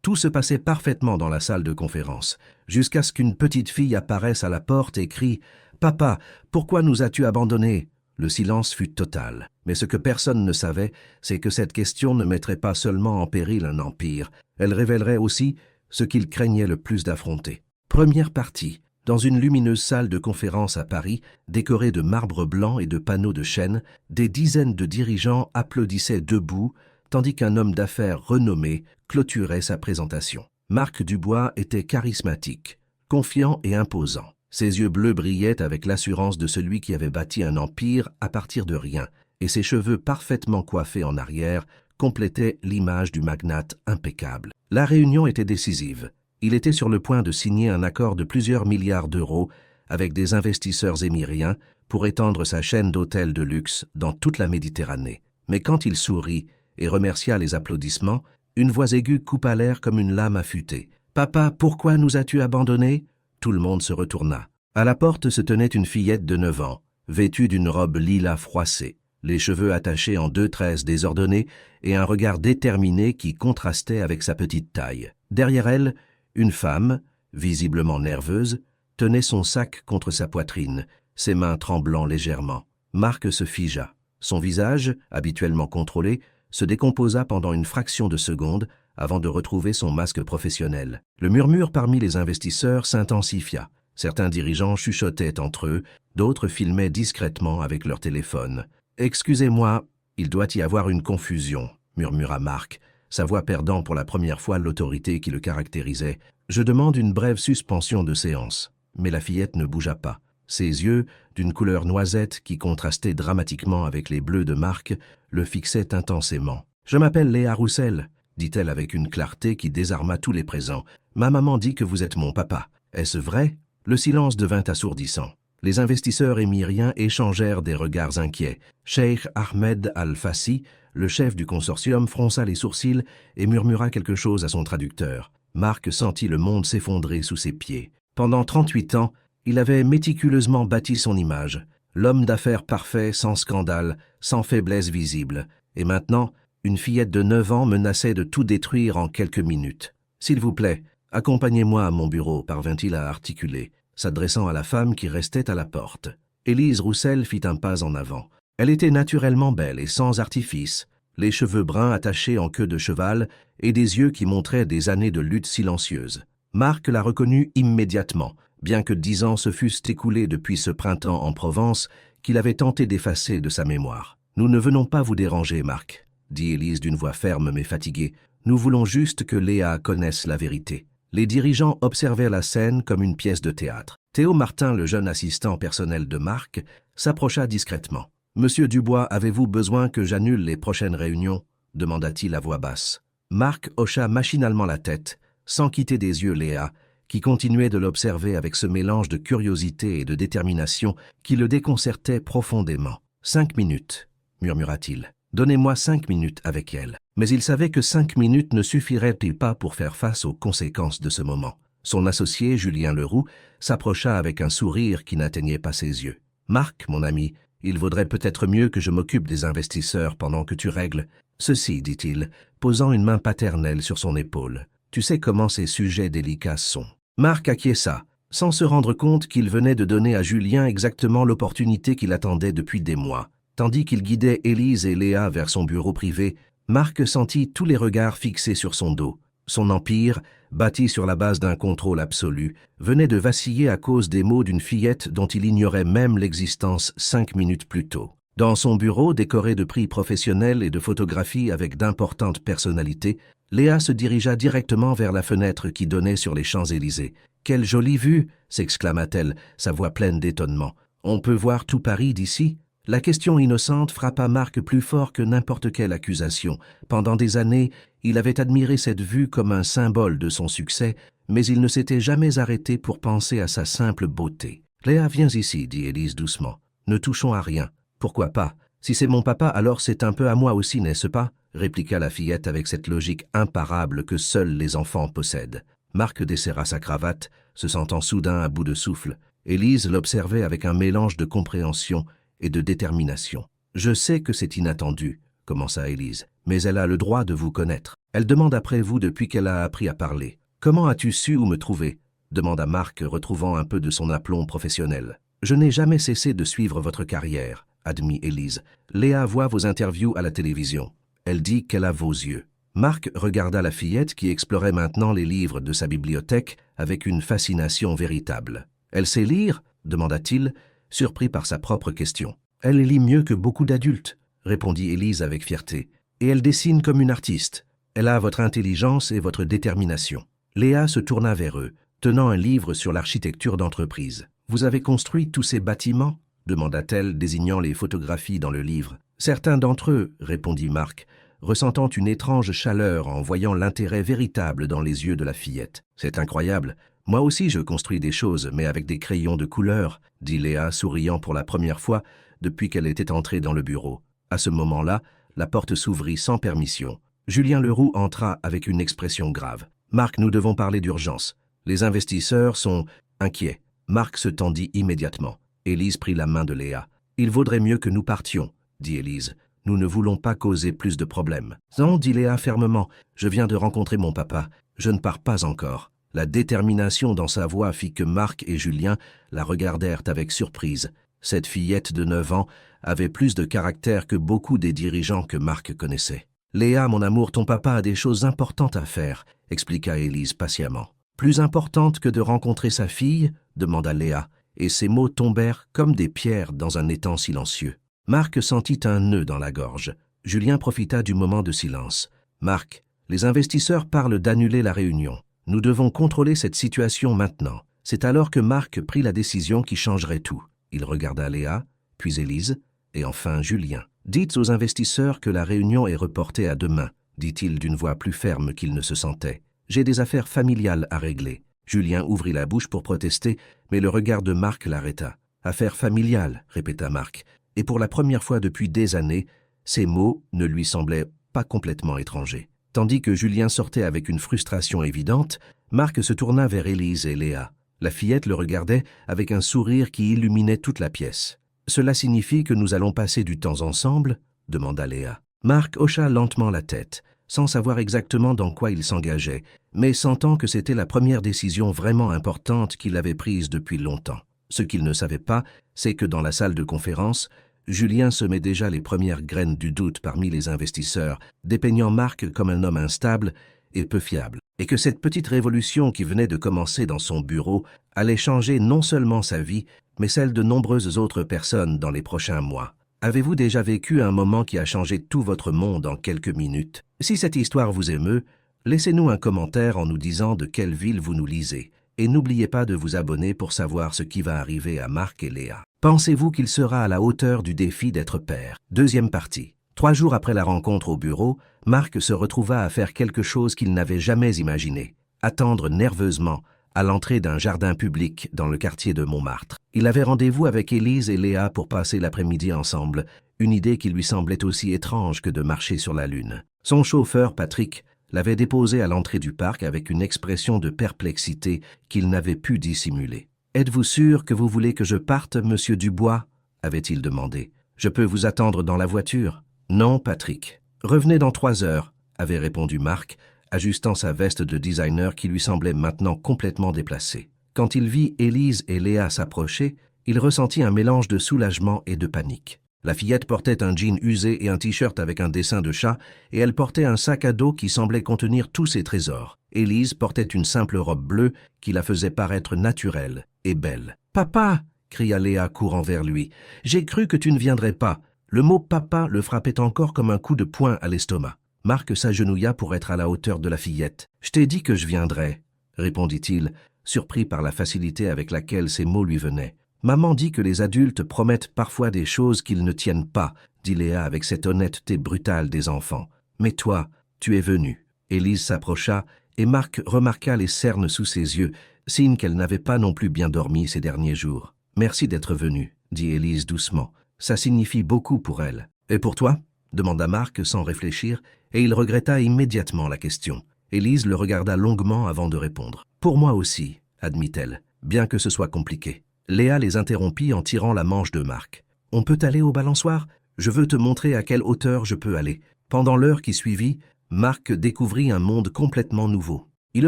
Tout se passait parfaitement dans la salle de conférence, jusqu'à ce qu'une petite fille apparaisse à la porte et crie « Papa, pourquoi nous as-tu abandonnés ?» Le silence fut total. Mais ce que personne ne savait, c'est que cette question ne mettrait pas seulement en péril un empire, elle révélerait aussi ce qu'il craignait le plus d'affronter. Première partie. Dans une lumineuse salle de conférence à Paris, décorée de marbre blanc et de panneaux de chêne, des dizaines de dirigeants applaudissaient debout, tandis qu'un homme d'affaires renommé clôturait sa présentation. Marc Dubois était charismatique, confiant et imposant. Ses yeux bleus brillaient avec l'assurance de celui qui avait bâti un empire à partir de rien, et ses cheveux parfaitement coiffés en arrière complétaient l'image du magnate impeccable. La réunion était décisive. Il était sur le point de signer un accord de plusieurs milliards d'euros avec des investisseurs émiriens pour étendre sa chaîne d'hôtels de luxe dans toute la Méditerranée. Mais quand il sourit et remercia les applaudissements, une voix aiguë coupa l'air comme une lame affûtée. « Papa, pourquoi nous as-tu abandonnés ?» Tout le monde se retourna. À la porte se tenait une fillette de 9 ans, vêtue d'une robe lilas froissée, les cheveux attachés en 2 tresses désordonnées et un regard déterminé qui contrastait avec sa petite taille. Derrière elle, une femme, visiblement nerveuse, tenait son sac contre sa poitrine, ses mains tremblant légèrement. Marc se figea. Son visage, habituellement contrôlé, se décomposa pendant une fraction de seconde avant de retrouver son masque professionnel. Le murmure parmi les investisseurs s'intensifia. Certains dirigeants chuchotaient entre eux, d'autres filmaient discrètement avec leur téléphone. « Excusez-moi, il doit y avoir une confusion », murmura Marc, sa voix perdant pour la première fois l'autorité qui le caractérisait. « Je demande une brève suspension de séance. » Mais la fillette ne bougea pas. Ses yeux, d'une couleur noisette qui contrastait dramatiquement avec les bleus de Marc, le fixaient intensément. « Je m'appelle Léa Roussel », dit-elle avec une clarté qui désarma tous les présents. « Ma maman dit que vous êtes mon papa. Est-ce vrai ?» Le silence devint assourdissant. Les investisseurs émiriens échangèrent des regards inquiets. Cheikh Ahmed Al-Fassi, le chef du consortium, fronça les sourcils et murmura quelque chose à son traducteur. Marc sentit le monde s'effondrer sous ses pieds. Pendant 38 ans, il avait méticuleusement bâti son image. L'homme d'affaires parfait, sans scandale, sans faiblesse visible. Et maintenant, une fillette de 9 ans menaçait de tout détruire en quelques minutes. « S'il vous plaît, accompagnez-moi à mon bureau », parvint-il à articuler, s'adressant à la femme qui restait à la porte. Élise Roussel fit un pas en avant. Elle était naturellement belle et sans artifice, les cheveux bruns attachés en queue de cheval et des yeux qui montraient des années de lutte silencieuse. Marc la reconnut immédiatement, bien que 10 ans se fussent écoulés depuis ce printemps en Provence qu'il avait tenté d'effacer de sa mémoire. « Nous ne venons pas vous déranger, Marc », dit Élise d'une voix ferme mais fatiguée. « Nous voulons juste que Léa connaisse la vérité. » Les dirigeants observèrent la scène comme une pièce de théâtre. Théo Martin, le jeune assistant personnel de Marc, s'approcha discrètement. « Monsieur Dubois, avez-vous besoin que j'annule les prochaines réunions ?» demanda-t-il à voix basse. Marc hocha machinalement la tête, sans quitter des yeux Léa, qui continuait de l'observer avec ce mélange de curiosité et de détermination qui le déconcertait profondément. « 5 minutes, murmura-t-il. « Donnez-moi 5 minutes avec elle. » Mais il savait que 5 minutes ne suffiraient-ils pas pour faire face aux conséquences de ce moment. Son associé, Julien Leroux, s'approcha avec un sourire qui n'atteignait pas ses yeux. « Marc, mon ami, il vaudrait peut-être mieux que je m'occupe des investisseurs pendant que tu règles ceci, dit-il, posant une main paternelle sur son épaule. « Tu sais comment ces sujets délicats sont. » Marc acquiesça, sans se rendre compte qu'il venait de donner à Julien exactement l'opportunité qu'il attendait depuis des mois. Tandis qu'il guidait Élise et Léa vers son bureau privé, Marc sentit tous les regards fixés sur son dos. Son empire, bâti sur la base d'un contrôle absolu, venait de vaciller à cause des mots d'une fillette dont il ignorait même l'existence 5 minutes plus tôt. Dans son bureau, décoré de prix professionnels et de photographies avec d'importantes personnalités, Léa se dirigea directement vers la fenêtre qui donnait sur les Champs-Élysées. « Quelle jolie vue !» s'exclama-t-elle, sa voix pleine d'étonnement. « On peut voir tout Paris d'ici ?» La question innocente frappa Marc plus fort que n'importe quelle accusation. Pendant des années, il avait admiré cette vue comme un symbole de son succès, mais il ne s'était jamais arrêté pour penser à sa simple beauté. « Léa, viens ici, » dit Élise doucement. « Ne touchons à rien. »« Pourquoi pas? Si c'est mon papa, alors c'est un peu à moi aussi, n'est-ce pas ?» répliqua la fillette avec cette logique imparable que seuls les enfants possèdent. Marc desserra sa cravate, se sentant soudain à bout de souffle. Élise l'observait avec un mélange de compréhension et de détermination. « Je sais que c'est inattendu, » commença Élise, mais elle a le droit de vous connaître. Elle demande après vous depuis qu'elle a appris à parler. Comment as-tu su où me trouver? Demanda Mark, retrouvant un peu de son aplomb professionnel. Je n'ai jamais cessé de suivre votre carrière, admit Élise. Léa voit vos interviews à la télévision. Elle dit qu'elle a vos yeux. Mark regarda la fillette qui explorait maintenant les livres de sa bibliothèque avec une fascination véritable. Elle sait lire? Demanda-t-il, surpris par sa propre question. Elle lit mieux que beaucoup d'adultes, répondit Élise avec fierté. Et elle dessine comme une artiste. Elle a votre intelligence et votre détermination. Léa se tourna vers eux, tenant un livre sur l'architecture d'entreprise. Vous avez construit tous ces bâtiments? Demanda-t-elle, désignant les photographies dans le livre. Certains d'entre eux, répondit Mark, ressentant une étrange chaleur en voyant l'intérêt véritable dans les yeux de la fillette. C'est incroyable. Moi aussi je construis des choses, mais avec des crayons de couleur, dit Léa, souriant pour la première fois depuis qu'elle était entrée dans le bureau. À ce moment-là, la porte s'ouvrit sans permission. Julien Leroux entra avec une expression grave. Marc, nous devons parler d'urgence. Les investisseurs sont inquiets. Marc se tendit immédiatement. Élise prit la main de Léa. Il vaudrait mieux que nous partions, dit Élise. Nous ne voulons pas causer plus de problèmes. Non, dit Léa fermement. Je viens de rencontrer mon papa. Je ne pars pas encore. La détermination dans sa voix fit que Marc et Julien la regardèrent avec surprise. Cette fillette de 9 ans avait plus de caractère que beaucoup des dirigeants que Marc connaissait. Léa, mon amour, ton papa a des choses importantes à faire, expliqua Élise patiemment. Plus importantes que de rencontrer sa fille? Demanda Léa, et ses mots tombèrent comme des pierres dans un étang silencieux. Marc sentit un nœud dans la gorge. Julien profita du moment de silence. Marc, les investisseurs parlent d'annuler la réunion. Nous devons contrôler cette situation maintenant. C'est alors que Marc prit la décision qui changerait tout. Il regarda Léa, puis Élise, et enfin Julien. Dites aux investisseurs que la réunion est reportée à demain, dit-il d'une voix plus ferme qu'il ne se sentait. J'ai des affaires familiales à régler. Julien ouvrit la bouche pour protester, mais le regard de Marc l'arrêta. Affaires familiales, répéta Marc, et pour la première fois depuis des années, ces mots ne lui semblaient pas complètement étrangers. Tandis que Julien sortait avec une frustration évidente, Marc se tourna vers Élise et Léa. La fillette le regardait avec un sourire qui illuminait toute la pièce. « Cela signifie que nous allons passer du temps ensemble ?» demanda Léa. Marc hocha lentement la tête, sans savoir exactement dans quoi il s'engageait, mais sentant que c'était la première décision vraiment importante qu'il avait prise depuis longtemps. Ce qu'il ne savait pas, c'est que dans la salle de conférence, Julien semait déjà les premières graines du doute parmi les investisseurs, dépeignant Marc comme un homme instable et peu fiable, et que cette petite révolution qui venait de commencer dans son bureau allait changer non seulement sa vie, mais celle de nombreuses autres personnes dans les prochains mois. Avez-vous déjà vécu un moment qui a changé tout votre monde en quelques minutes? Si cette histoire vous émeut, laissez-nous un commentaire en nous disant de quelle ville vous nous lisez. Et n'oubliez pas de vous abonner pour savoir ce qui va arriver à Marc et Léa. Pensez-vous qu'il sera à la hauteur du défi d'être père? Deuxième partie. 3 jours après la rencontre au bureau, Marc se retrouva à faire quelque chose qu'il n'avait jamais imaginé. Attendre nerveusement à l'entrée d'un jardin public dans le quartier de Montmartre. Il avait rendez-vous avec Élise et Léa pour passer l'après-midi ensemble, une idée qui lui semblait aussi étrange que de marcher sur la lune. Son chauffeur, Patrick, l'avait déposé à l'entrée du parc avec une expression de perplexité qu'il n'avait pu dissimuler. « Êtes-vous sûr que vous voulez que je parte, monsieur Dubois ?» avait-il demandé. « Je peux vous attendre dans la voiture ?»« Non, Patrick. Revenez dans 3 heures, » avait répondu Marc, ajustant sa veste de designer qui lui semblait maintenant complètement déplacée. Quand il vit Élise et Léa s'approcher, il ressentit un mélange de soulagement et de panique. La fillette portait un jean usé et un t-shirt avec un dessin de chat, et elle portait un sac à dos qui semblait contenir tous ses trésors. Élise portait une simple robe bleue qui la faisait paraître naturelle et belle. « Papa !» cria Léa courant vers lui. « J'ai cru que tu ne viendrais pas. » Le mot « papa » le frappait encore comme un coup de poing à l'estomac. Marc s'agenouilla pour être à la hauteur de la fillette. « Je t'ai dit que je viendrais, » répondit-il, surpris par la facilité avec laquelle ces mots lui venaient. « Maman dit que les adultes promettent parfois des choses qu'ils ne tiennent pas, » dit Léa avec cette honnêteté brutale des enfants. « Mais toi, tu es venu. » Élise s'approcha et Marc remarqua les cernes sous ses yeux, signe qu'elle n'avait pas non plus bien dormi ces derniers jours. « Merci d'être venu, » dit Élise doucement. « Ça signifie beaucoup pour elle. »« Et pour toi ?» demanda Marc sans réfléchir, et il regretta immédiatement la question. Élise le regarda longuement avant de répondre. « Pour moi aussi, » admit-elle, bien que ce soit compliqué. Léa les interrompit en tirant la manche de Marc. « On peut aller au balançoire? Je veux te montrer à quelle hauteur je peux aller. » Pendant l'heure qui suivit, Marc découvrit un monde complètement nouveau. Il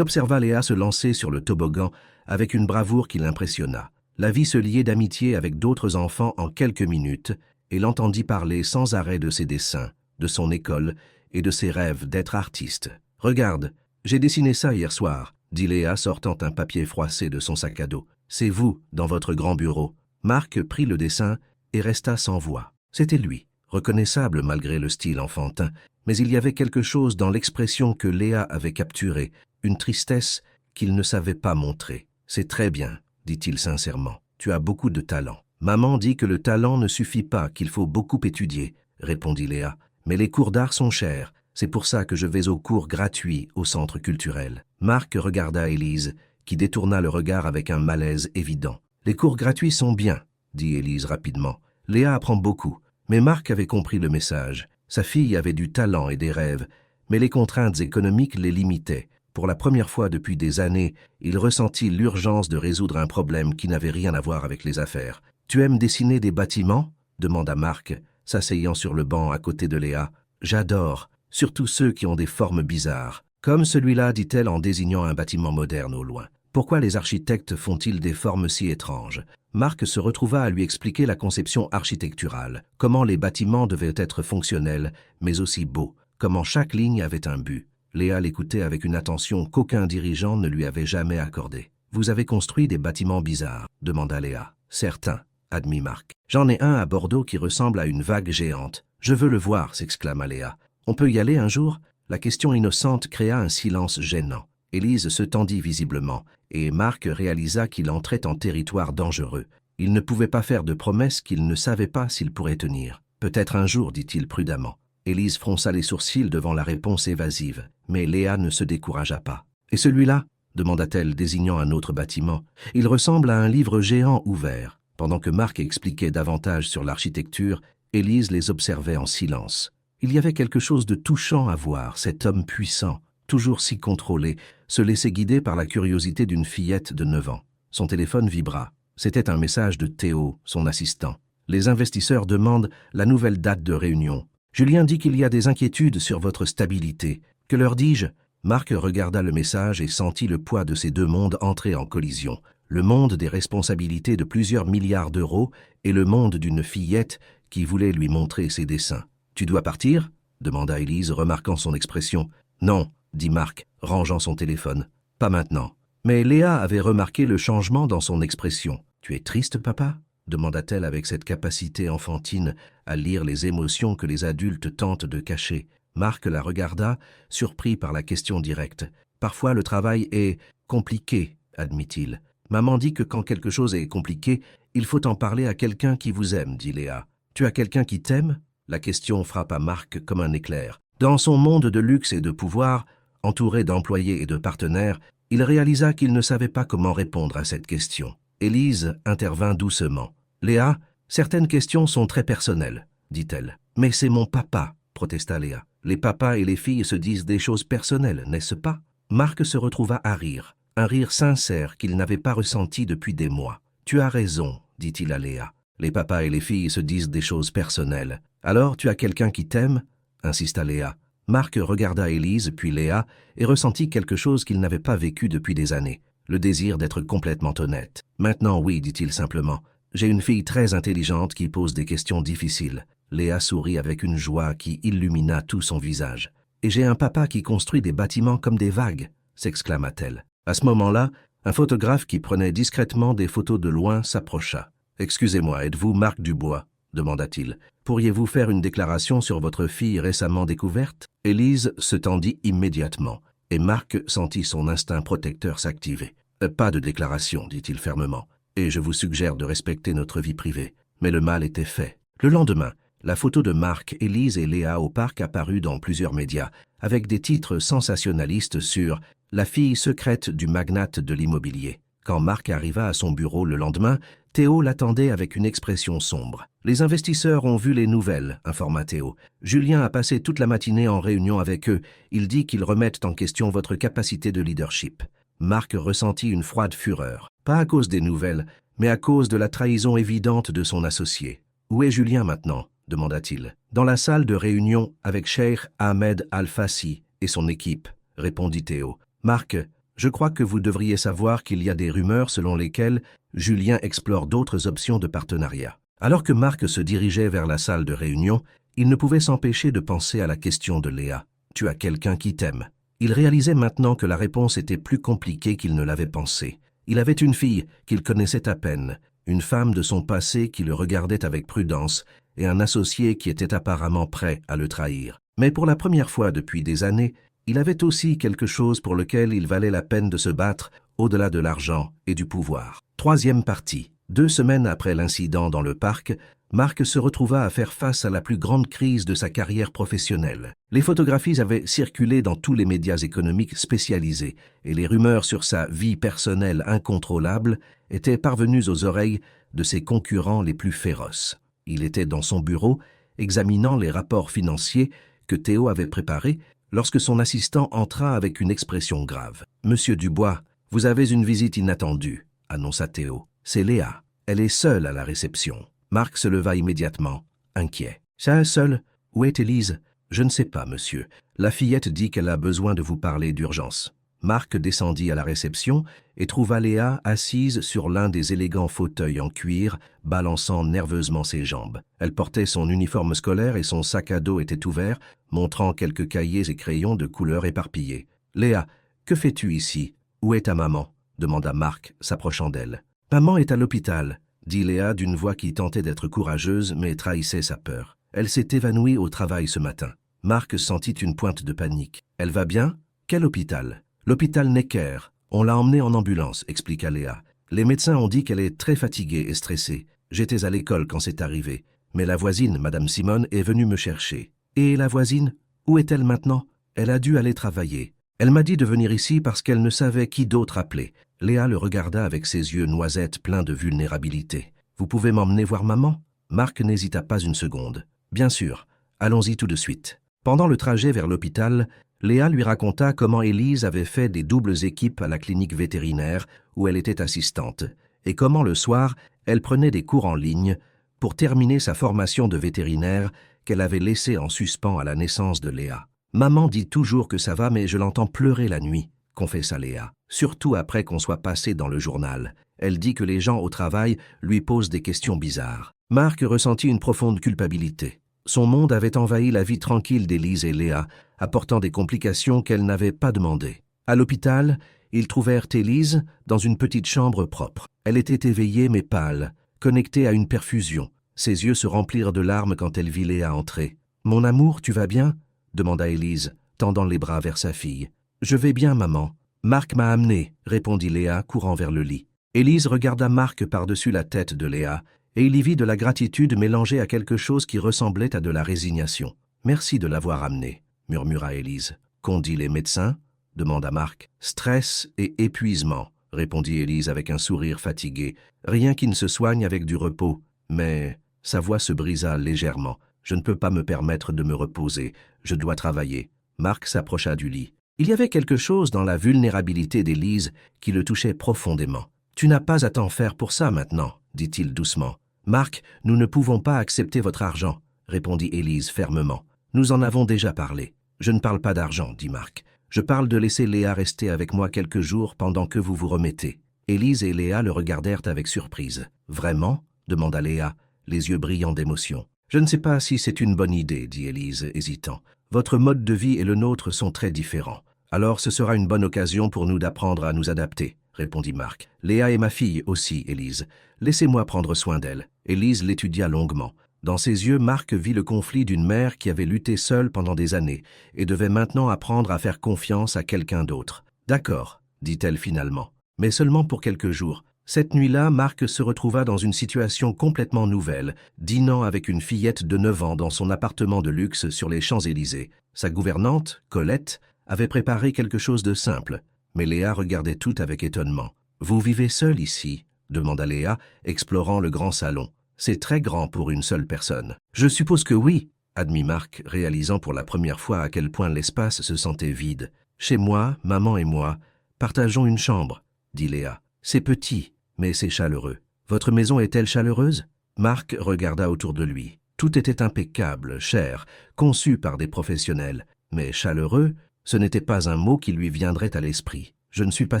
observa Léa se lancer sur le toboggan avec une bravoure qui l'impressionna. La vie se liait d'amitié avec d'autres enfants en quelques minutes et l'entendit parler sans arrêt de ses dessins, de son école et de ses rêves d'être artiste. « Regarde, j'ai dessiné ça hier soir », dit Léa sortant un papier froissé de son sac à dos. « C'est vous, dans votre grand bureau. » Marc prit le dessin et resta sans voix. C'était lui, reconnaissable malgré le style enfantin, mais il y avait quelque chose dans l'expression que Léa avait capturée, une tristesse qu'il ne savait pas montrer. « C'est très bien, » dit-il sincèrement. « Tu as beaucoup de talent. »« Maman dit que le talent ne suffit pas, qu'il faut beaucoup étudier, » répondit Léa. « Mais les cours d'art sont chers. C'est pour ça que je vais aux cours gratuits au centre culturel. » Marc regarda Élise, qui détourna le regard avec un malaise évident. « Les cours gratuits sont bien, » dit Élise rapidement. « Léa apprend beaucoup. » Mais Marc avait compris le message. Sa fille avait du talent et des rêves, mais les contraintes économiques les limitaient. Pour la première fois depuis des années, il ressentit l'urgence de résoudre un problème qui n'avait rien à voir avec les affaires. « Tu aimes dessiner des bâtiments ?» demanda Marc, s'asseyant sur le banc à côté de Léa. « J'adore, surtout ceux qui ont des formes bizarres. »« Comme celui-là, dit-elle en désignant un bâtiment moderne au loin. Pourquoi les architectes font-ils des formes si étranges ?» Marc se retrouva à lui expliquer la conception architecturale, comment les bâtiments devaient être fonctionnels, mais aussi beaux, comment chaque ligne avait un but. Léa l'écoutait avec une attention qu'aucun dirigeant ne lui avait jamais accordée. « Vous avez construit des bâtiments bizarres ?» demanda Léa. « Certains, » admit Marc. « J'en ai un à Bordeaux qui ressemble à une vague géante. Je veux le voir, » s'exclama Léa. « On peut y aller un jour ?» La question innocente créa un silence gênant. Élise se tendit visiblement, et Marc réalisa qu'il entrait en territoire dangereux. Il ne pouvait pas faire de promesses qu'il ne savait pas s'il pourrait tenir. « Peut-être un jour, dit-il prudemment. Élise fronça les sourcils devant la réponse évasive, mais Léa ne se découragea pas. « Et celui-là » demanda-t-elle, désignant un autre bâtiment. « Il ressemble à un livre géant ouvert. » Pendant que Marc expliquait davantage sur l'architecture, Élise les observait en silence. Il y avait quelque chose de touchant à voir, cet homme puissant, toujours si contrôlé, se laisser guider par la curiosité d'une fillette de 9 ans. Son téléphone vibra. C'était un message de Théo, son assistant. « Les investisseurs demandent la nouvelle date de réunion. Julien dit qu'il y a des inquiétudes sur votre stabilité. Que leur dis-je » Marc regarda le message et sentit le poids de ces deux mondes entrer en collision. Le monde des responsabilités de plusieurs milliards d'euros et le monde d'une fillette qui voulait lui montrer ses dessins. « Tu dois partir » demanda Élise, remarquant son expression. « Non » dit Marc, rangeant son téléphone. « Pas maintenant. » Mais Léa avait remarqué le changement dans son expression. « Tu es triste, papa » demanda-t-elle avec cette capacité enfantine à lire les émotions que les adultes tentent de cacher. Marc la regarda, surpris par la question directe. « Parfois le travail est compliqué, » admit-il. « Maman dit que quand quelque chose est compliqué, il faut en parler à quelqu'un qui vous aime, » dit Léa. « Tu as quelqu'un qui t'aime » La question frappa Marc comme un éclair. Dans son monde de luxe et de pouvoir, entouré d'employés et de partenaires, il réalisa qu'il ne savait pas comment répondre à cette question. Élise intervint doucement. « Léa, certaines questions sont très personnelles, » dit-elle. « Mais c'est mon papa, » protesta Léa. « Les papas et les filles se disent des choses personnelles, n'est-ce pas ?» Marc se retrouva à rire, un rire sincère qu'il n'avait pas ressenti depuis des mois. « Tu as raison, » dit-il à Léa. « Les papas et les filles se disent des choses personnelles. Alors tu as quelqu'un qui t'aime ?» insista Léa. Marc regarda Élise puis Léa et ressentit quelque chose qu'il n'avait pas vécu depuis des années, le désir d'être complètement honnête. « Maintenant oui, dit-il simplement. J'ai une fille très intelligente qui pose des questions difficiles. » Léa sourit avec une joie qui illumina tout son visage. « Et j'ai un papa qui construit des bâtiments comme des vagues, » s'exclama-t-elle. À ce moment-là, un photographe qui prenait discrètement des photos de loin s'approcha. « Excusez-moi, êtes-vous Marc Dubois ?» demanda-t-il. « Pourriez-vous faire une déclaration sur votre fille récemment découverte ?» Élise se tendit immédiatement, et Marc sentit son instinct protecteur s'activer. « Pas de déclaration, dit-il fermement, et je vous suggère de respecter notre vie privée. » Mais le mal était fait. Le lendemain, la photo de Marc, Élise et Léa au parc apparut dans plusieurs médias, avec des titres sensationnalistes sur « La fille secrète du magnate de l'immobilier ». Quand Marc arriva à son bureau le lendemain, Théo l'attendait avec une expression sombre. « Les investisseurs ont vu les nouvelles », informa Théo. « Julien a passé toute la matinée en réunion avec eux. Il dit qu'ils remettent en question votre capacité de leadership. » Marc ressentit une froide fureur, pas à cause des nouvelles, mais à cause de la trahison évidente de son associé. « Où est Julien maintenant » demanda-t-il. Dans la salle de réunion avec Cheikh Ahmed Al-Fassi et son équipe, répondit Théo. Marc, je crois que vous devriez savoir qu'il y a des rumeurs selon lesquelles Julien explore d'autres options de partenariat. Alors que Marc se dirigeait vers la salle de réunion, il ne pouvait s'empêcher de penser à la question de Léa. Tu as quelqu'un qui t'aime. Il réalisait maintenant que la réponse était plus compliquée qu'il ne l'avait pensé. Il avait une fille qu'il connaissait à peine, une femme de son passé qui le regardait avec prudence et un associé qui était apparemment prêt à le trahir. Mais pour la première fois depuis des années, il avait aussi quelque chose pour lequel il valait la peine de se battre au-delà de l'argent et du pouvoir. Troisième partie. 2 semaines après l'incident dans le parc, Marc se retrouva à faire face à la plus grande crise de sa carrière professionnelle. Les photographies avaient circulé dans tous les médias économiques spécialisés et les rumeurs sur sa vie personnelle incontrôlable étaient parvenues aux oreilles de ses concurrents les plus féroces. Il était dans son bureau, examinant les rapports financiers que Théo avait préparés, lorsque son assistant entra avec une expression grave. « Monsieur Dubois, vous avez une visite inattendue », annonça Théo. « C'est Léa. Elle est seule à la réception. » Marc se leva immédiatement, inquiet. « Ça, seule? Où est Élise ?»« Je ne sais pas, monsieur. La fillette dit qu'elle a besoin de vous parler d'urgence. » Marc descendit à la réception et trouva Léa assise sur l'un des élégants fauteuils en cuir, balançant nerveusement ses jambes. Elle portait son uniforme scolaire et son sac à dos était ouvert, montrant quelques cahiers et crayons de couleurs éparpillés. « Léa, que fais-tu ici? Où est ta maman ?» demanda Marc, s'approchant d'elle. « Maman est à l'hôpital », dit Léa d'une voix qui tentait d'être courageuse mais trahissait sa peur. Elle s'est évanouie au travail ce matin. Marc sentit une pointe de panique. « Elle va bien? Quel hôpital ?»« L'hôpital Necker. On l'a emmenée en ambulance, expliqua Léa. Les médecins ont dit qu'elle est très fatiguée et stressée. J'étais à l'école quand c'est arrivé. Mais la voisine, Madame Simone, est venue me chercher. Et la voisine? Où est-elle maintenant? Elle a dû aller travailler. Elle m'a dit de venir ici parce qu'elle ne savait qui d'autre appeler. » Léa le regarda avec ses yeux noisettes pleins de vulnérabilité. « Vous pouvez m'emmener voir maman ?» Marc n'hésita pas une seconde. « Bien sûr. Allons-y tout de suite. » Pendant le trajet vers l'hôpital, Léa lui raconta comment Élise avait fait des doubles équipes à la clinique vétérinaire où elle était assistante, et comment le soir, elle prenait des cours en ligne pour terminer sa formation de vétérinaire qu'elle avait laissée en suspens à la naissance de Léa. « Maman dit toujours que ça va, mais je l'entends pleurer la nuit, » confessa Léa. « Surtout après qu'on soit passé dans le journal. Elle dit que les gens au travail lui posent des questions bizarres. » Marc ressentit une profonde culpabilité. Son monde avait envahi la vie tranquille d'Élise et Léa, apportant des complications qu'elle n'avait pas demandées. À l'hôpital, ils trouvèrent Élise dans une petite chambre propre. Elle était éveillée mais pâle, connectée à une perfusion. Ses yeux se remplirent de larmes quand elle vit Léa entrer. « Mon amour, tu vas bien ?» demanda Élise, tendant les bras vers sa fille. « Je vais bien, maman. Marc m'a amené, » répondit Léa, courant vers le lit. Élise regarda Marc par-dessus la tête de Léa, et il y vit de la gratitude mélangée à quelque chose qui ressemblait à de la résignation. « Merci de l'avoir amené, » murmura Élise. « Qu'ont dit les médecins ?» demanda Marc. « Stress et épuisement, » répondit Élise avec un sourire fatigué. « Rien qui ne se soigne avec du repos. » Mais sa voix se brisa légèrement. « Je ne peux pas me permettre de me reposer. Je dois travailler. » Marc s'approcha du lit. Il y avait quelque chose dans la vulnérabilité d'Élise qui le touchait profondément. « Tu n'as pas à t'en faire pour ça maintenant, » dit-il doucement. « Marc, nous ne pouvons pas accepter votre argent, » répondit Élise fermement. « Nous en avons déjà parlé. »« Je ne parle pas d'argent, » dit Marc. « Je parle de laisser Léa rester avec moi quelques jours pendant que vous vous remettez. » Élise et Léa le regardèrent avec surprise. « Vraiment ?» demanda Léa, les yeux brillants d'émotion. « Je ne sais pas si c'est une bonne idée, » dit Élise, hésitant. « Votre mode de vie et le nôtre sont très différents. Alors ce sera une bonne occasion pour nous d'apprendre à nous adapter, » répondit Marc. « Léa est ma fille aussi, Élise. Laissez-moi prendre soin d'elle. » Élise l'étudia longuement. Dans ses yeux, Marc vit le conflit d'une mère qui avait lutté seule pendant des années et devait maintenant apprendre à faire confiance à quelqu'un d'autre. « D'accord, » dit-elle finalement, « mais seulement pour quelques jours. » Cette nuit-là, Marc se retrouva dans une situation complètement nouvelle, dînant avec une fillette de 9 ans dans son appartement de luxe sur les Champs-Élysées. Sa gouvernante, Colette, avait préparé quelque chose de simple, mais Léa regardait tout avec étonnement. « Vous vivez seul ici ?» demanda Léa, explorant le grand salon. « C'est très grand pour une seule personne. »« Je suppose que oui, » admit Marc, réalisant pour la première fois à quel point l'espace se sentait vide. « Chez moi, maman et moi, partageons une chambre, » dit Léa. « C'est petit, mais c'est chaleureux. Votre maison est-elle chaleureuse ?» Marc regarda autour de lui. Tout était impeccable, cher, conçu par des professionnels. Mais chaleureux, ce n'était pas un mot qui lui viendrait à l'esprit. « Je ne suis pas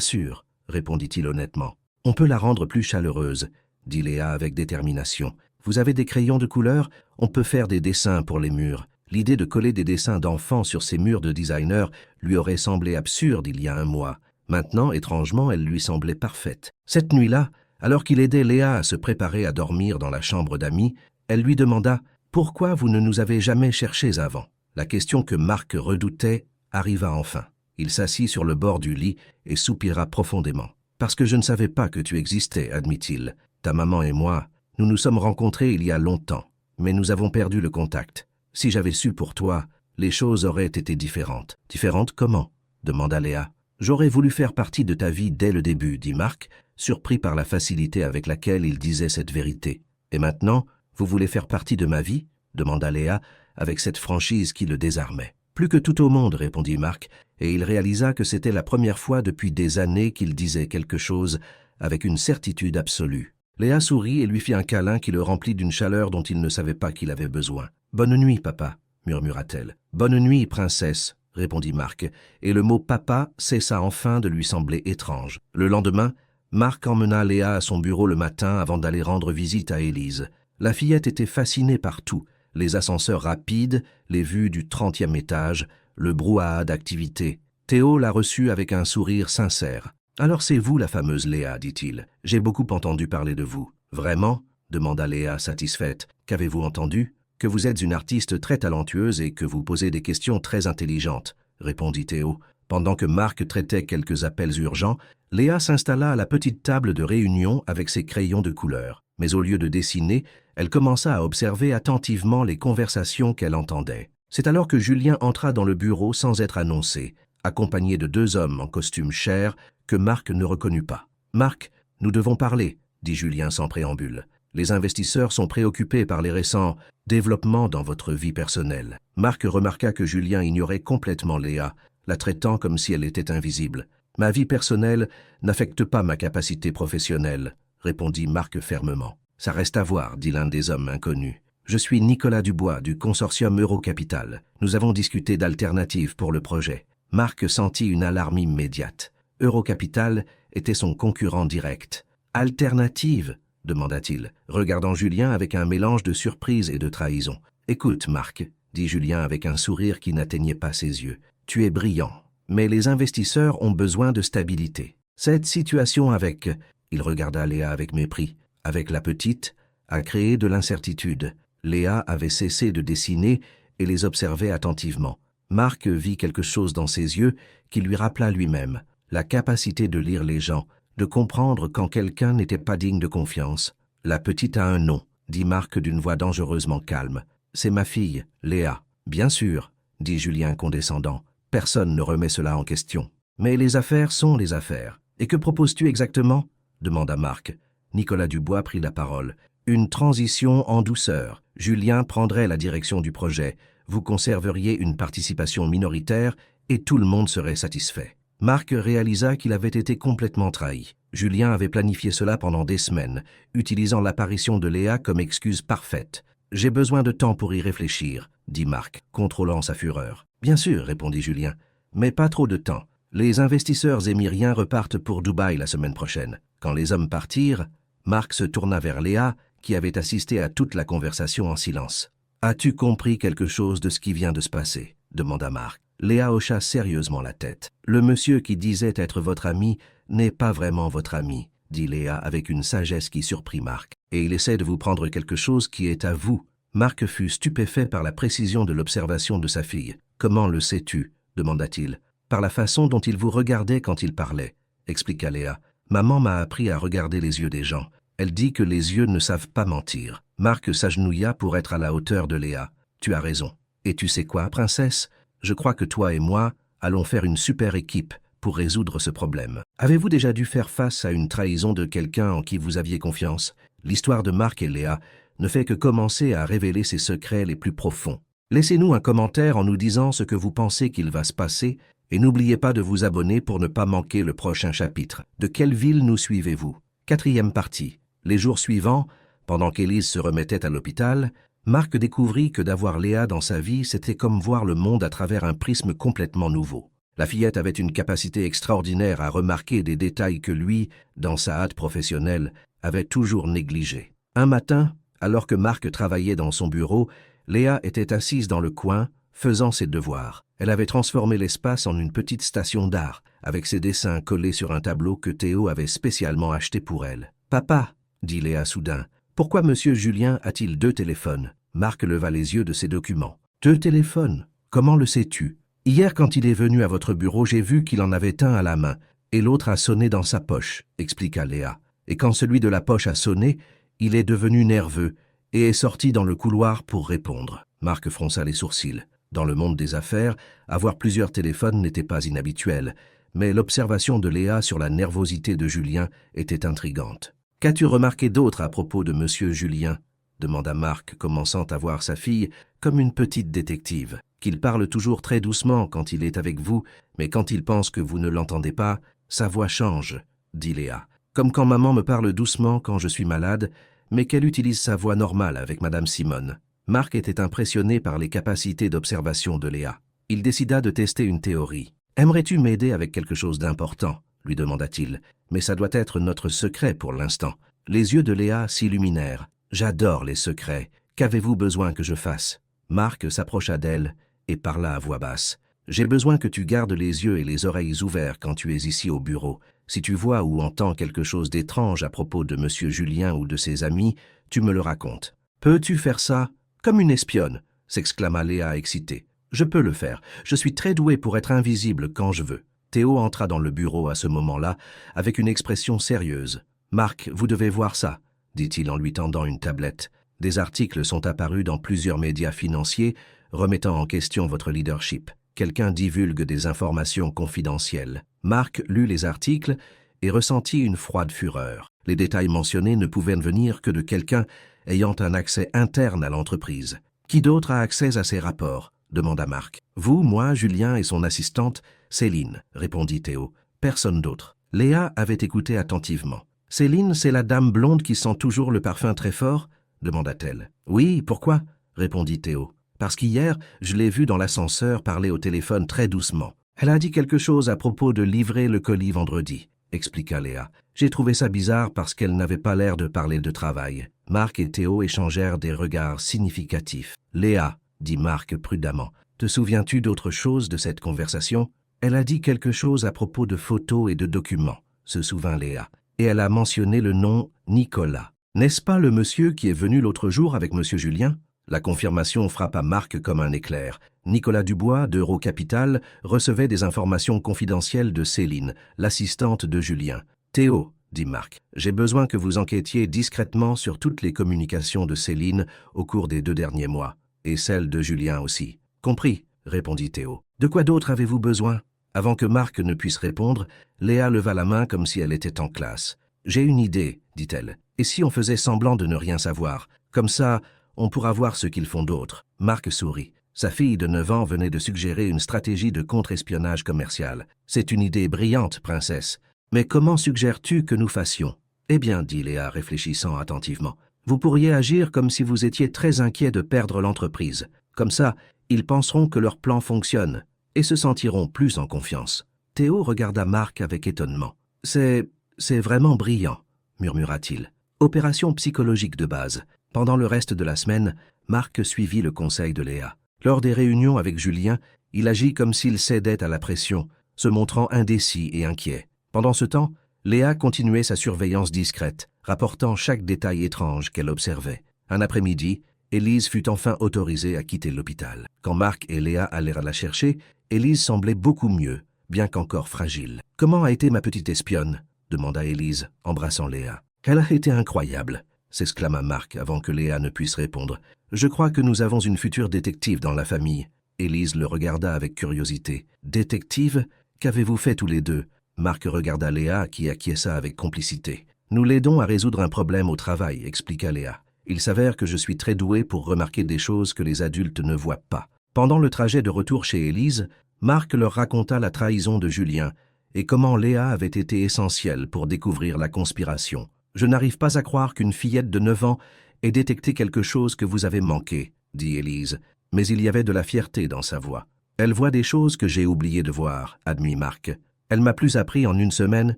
sûr, » répondit-il honnêtement. « On peut la rendre plus chaleureuse, » dit Léa avec détermination. « Vous avez des crayons de couleur? On peut faire des dessins pour les murs. » L'idée de coller des dessins d'enfants sur ces murs de designer lui aurait semblé absurde il y a un mois. Maintenant, étrangement, elle lui semblait parfaite. Cette nuit-là, alors qu'il aidait Léa à se préparer à dormir dans la chambre d'amis, elle lui demanda « Pourquoi vous ne nous avez jamais cherchés avant ?» La question que Marc redoutait arriva enfin. Il s'assit sur le bord du lit et soupira profondément. « Parce que je ne savais pas que tu existais, admit-il. Ta maman et moi, nous nous sommes rencontrés il y a longtemps, mais nous avons perdu le contact. Si j'avais su pour toi, les choses auraient été différentes. »« Différentes comment ?» demanda Léa. « J'aurais voulu faire partie de ta vie dès le début, » dit Marc, surpris par la facilité avec laquelle il disait cette vérité. « Et maintenant, vous voulez faire partie de ma vie ?» demanda Léa, avec cette franchise qui le désarmait. « Plus que tout au monde, » répondit Marc, et il réalisa que c'était la première fois depuis des années qu'il disait quelque chose avec une certitude absolue. Léa sourit et lui fit un câlin qui le remplit d'une chaleur dont il ne savait pas qu'il avait besoin. « Bonne nuit, papa, » murmura-t-elle. « Bonne nuit, princesse, » répondit Marc, et le mot « papa » cessa enfin de lui sembler étrange. Le lendemain, Marc emmena Léa à son bureau le matin avant d'aller rendre visite à Élise. La fillette était fascinée par tout, les ascenseurs rapides, les vues du 30e étage, le brouhaha d'activité. Théo la reçut avec un sourire sincère. « Alors c'est vous la fameuse Léa, dit-il. J'ai beaucoup entendu parler de vous. »« Vraiment ?» demanda Léa satisfaite. « Qu'avez-vous entendu ?»« Que vous êtes une artiste très talentueuse et que vous posez des questions très intelligentes, » répondit Théo. Pendant que Marc traitait quelques appels urgents, Léa s'installa à la petite table de réunion avec ses crayons de couleur. Mais au lieu de dessiner, elle commença à observer attentivement les conversations qu'elle entendait. C'est alors que Julien entra dans le bureau sans être annoncé, accompagné de 2 hommes en costume cher que Marc ne reconnut pas. « Marc, nous devons parler, » dit Julien sans préambule. « Les investisseurs sont préoccupés par les récents développements dans votre vie personnelle. » Marc remarqua que Julien ignorait complètement Léa, la traitant comme si elle était invisible. « Ma vie personnelle n'affecte pas ma capacité professionnelle, » répondit Marc fermement. « Ça reste à voir, » dit l'un des hommes inconnus. « Je suis Nicolas Dubois du consortium Eurocapital. Nous avons discuté d'alternatives pour le projet. » Marc sentit une alarme immédiate. Eurocapital était son concurrent direct. « Alternative ?» demanda-t-il, regardant Julien avec un mélange de surprise et de trahison. « Écoute, Marc, » dit Julien avec un sourire qui n'atteignait pas ses yeux. « Tu es brillant, mais les investisseurs ont besoin de stabilité. Cette situation avec... » Il regarda Léa avec mépris. « Avec la petite, a créé de l'incertitude. » Léa avait cessé de dessiner et les observait attentivement. Marc vit quelque chose dans ses yeux qui lui rappela lui-même la capacité de lire les gens, de comprendre quand quelqu'un n'était pas digne de confiance. « La petite a un nom, » dit Marc d'une voix dangereusement calme. « C'est ma fille, Léa. »« Bien sûr, » dit Julien condescendant. « Personne ne remet cela en question. Mais les affaires sont les affaires. Et que proposes-tu exactement ?» demanda Marc. Nicolas Dubois prit la parole. « Une transition en douceur. Julien prendrait la direction du projet. Vous conserveriez une participation minoritaire et tout le monde serait satisfait. » Marc réalisa qu'il avait été complètement trahi. Julien avait planifié cela pendant des semaines, utilisant l'apparition de Léa comme excuse parfaite. « J'ai besoin de temps pour y réfléchir, » dit Marc, contrôlant sa fureur. « Bien sûr, » répondit Julien, « mais pas trop de temps. Les investisseurs émiriens repartent pour Dubaï la semaine prochaine. » Quand les hommes partirent, Marc se tourna vers Léa, qui avait assisté à toute la conversation en silence. « As-tu compris quelque chose de ce qui vient de se passer ?» demanda Marc. Léa hocha sérieusement la tête. « Le monsieur qui disait être votre ami n'est pas vraiment votre ami, » dit Léa avec une sagesse qui surprit Marc. « Et il essaie de vous prendre quelque chose qui est à vous. » Marc fut stupéfait par la précision de l'observation de sa fille. « Comment le sais-tu » demanda-t-il. « Par la façon dont il vous regardait quand il parlait, » expliqua Léa. « Maman m'a appris à regarder les yeux des gens. Elle dit que les yeux ne savent pas mentir. » Marc s'agenouilla pour être à la hauteur de Léa. « Tu as raison. Et tu sais quoi, princesse ? Je crois que toi et moi allons faire une super équipe pour résoudre ce problème. Avez-vous déjà dû faire face à une trahison de quelqu'un en qui vous aviez confiance ? » L'histoire de Marc et Léa ne fait que commencer à révéler ses secrets les plus profonds. Laissez-nous un commentaire en nous disant ce que vous pensez qu'il va se passer et n'oubliez pas de vous abonner pour ne pas manquer le prochain chapitre. De quelle ville nous suivez-vous ? 4e partie. Les jours suivants, pendant qu'Élise se remettait à l'hôpital, Marc découvrit que d'avoir Léa dans sa vie, c'était comme voir le monde à travers un prisme complètement nouveau. La fillette avait une capacité extraordinaire à remarquer des détails que lui, dans sa hâte professionnelle, avait toujours négligés. Un matin, alors que Marc travaillait dans son bureau, Léa était assise dans le coin, faisant ses devoirs. Elle avait transformé l'espace en une petite station d'art, avec ses dessins collés sur un tableau que Théo avait spécialement acheté pour elle. « Papa, dit Léa soudain, pourquoi Monsieur Julien a-t-il 2 téléphones ?» Marc leva les yeux de ses documents. « 2 téléphones? Comment le sais-tu? Hier, quand il est venu à votre bureau, j'ai vu qu'il en avait un à la main, et l'autre a sonné dans sa poche, expliqua Léa. Et quand celui de la poche a sonné, il est devenu nerveux et est sorti dans le couloir pour répondre. » Marc fronça les sourcils. Dans le monde des affaires, avoir plusieurs téléphones n'était pas inhabituel, mais l'observation de Léa sur la nervosité de Julien était intrigante. « Qu'as-tu remarqué d'autre à propos de Monsieur Julien ?» demanda Marc, commençant à voir sa fille comme une petite détective. « Qu'il parle toujours très doucement quand il est avec vous, mais quand il pense que vous ne l'entendez pas, sa voix change, » dit Léa. « Comme quand maman me parle doucement quand je suis malade, mais qu'elle utilise sa voix normale avec Madame Simone. » Marc était impressionné par les capacités d'observation de Léa. Il décida de tester une théorie. « Aimerais-tu m'aider avec quelque chose d'important ?» lui demanda-t-il. « Mais ça doit être notre secret pour l'instant. » Les yeux de Léa s'illuminèrent. « J'adore les secrets. Qu'avez-vous besoin que je fasse ?» Marc s'approcha d'elle et parla à voix basse. « J'ai besoin que tu gardes les yeux et les oreilles ouverts quand tu es ici au bureau. Si tu vois ou entends quelque chose d'étrange à propos de Monsieur Julien ou de ses amis, tu me le racontes. »« Peux-tu faire ça ? Comme une espionne !» s'exclama Léa excitée. « Je peux le faire. Je suis très douée pour être invisible quand je veux. » Théo entra dans le bureau à ce moment-là avec une expression sérieuse. « Marc, vous devez voir ça, » dit-il en lui tendant une tablette. « Des articles sont apparus dans plusieurs médias financiers remettant en question votre leadership. Quelqu'un divulgue des informations confidentielles. » Marc lut les articles et ressentit une froide fureur. Les détails mentionnés ne pouvaient venir que de quelqu'un ayant un accès interne à l'entreprise. « Qui d'autre a accès à ces rapports ?» demanda Marc. « Vous, moi, Julien et son assistante, Céline, » répondit Théo. « Personne d'autre. » Léa avait écouté attentivement. « Céline, c'est la dame blonde qui sent toujours le parfum très fort ?» demanda-t-elle. « Oui, pourquoi ?» répondit Théo. « Parce qu'hier, je l'ai vue dans l'ascenseur parler au téléphone très doucement. Elle a dit quelque chose à propos de livrer le colis vendredi, » expliqua Léa. « J'ai trouvé ça bizarre parce qu'elle n'avait pas l'air de parler de travail. » Marc et Théo échangèrent des regards significatifs. « Léa, » dit Marc prudemment, « te souviens-tu d'autre chose de cette conversation ?»« Elle a dit quelque chose à propos de photos et de documents, » se souvint Léa. « Et elle a mentionné le nom Nicolas. N'est-ce pas le monsieur qui est venu l'autre jour avec Monsieur Julien ?» La confirmation frappa Marc comme un éclair. Nicolas Dubois, d'Eurocapital, recevait des informations confidentielles de Céline, l'assistante de Julien. « Théo, » dit Marc, « j'ai besoin que vous enquêtiez discrètement sur toutes les communications de Céline au cours des 2 derniers mois, et celles de Julien aussi. »« Compris, » répondit Théo. « De quoi d'autre avez-vous besoin ?» Avant que Marc ne puisse répondre, Léa leva la main comme si elle était en classe. « J'ai une idée, » dit-elle. « Et si on faisait semblant de ne rien savoir? Comme ça, on pourra voir ce qu'ils font d'autre. » Marc sourit. Sa fille de 9 ans venait de suggérer une stratégie de contre-espionnage commercial. « C'est une idée brillante, princesse. Mais comment suggères-tu que nous fassions ?»« Eh bien, dit Léa, réfléchissant attentivement, vous pourriez agir comme si vous étiez très inquiet de perdre l'entreprise. Comme ça, ils penseront que leur plan fonctionne et se sentiront plus en confiance. » Théo regarda Marc avec étonnement. « C'est vraiment brillant, » murmura-t-il. « Opération psychologique de base. » Pendant le reste de la semaine, Marc suivit le conseil de Léa. Lors des réunions avec Julien, il agit comme s'il cédait à la pression, se montrant indécis et inquiet. Pendant ce temps, Léa continuait sa surveillance discrète, rapportant chaque détail étrange qu'elle observait. Un après-midi, Élise fut enfin autorisée à quitter l'hôpital. Quand Marc et Léa allèrent la chercher, Élise semblait beaucoup mieux, bien qu'encore fragile. « Comment a été ma petite espionne ?» demanda Élise, embrassant Léa. « Elle a été incroyable !» s'exclama Marc avant que Léa ne puisse répondre. « Je crois que nous avons une future détective dans la famille. » Élise le regarda avec curiosité. « Détective? Qu'avez-vous fait tous les deux ?» Marc regarda Léa qui acquiesça avec complicité. « Nous l'aidons à résoudre un problème au travail, » expliqua Léa. « Il s'avère que je suis très douée pour remarquer des choses que les adultes ne voient pas. » Pendant le trajet de retour chez Élise, Marc leur raconta la trahison de Julien et comment Léa avait été essentielle pour découvrir la conspiration. « Je n'arrive pas à croire qu'une fillette de 9 ans et détecté quelque chose que vous avez manqué, dit Élise, mais il y avait de la fierté dans sa voix. Elle voit des choses que j'ai oublié de voir, admit Marc. Elle m'a plus appris en une semaine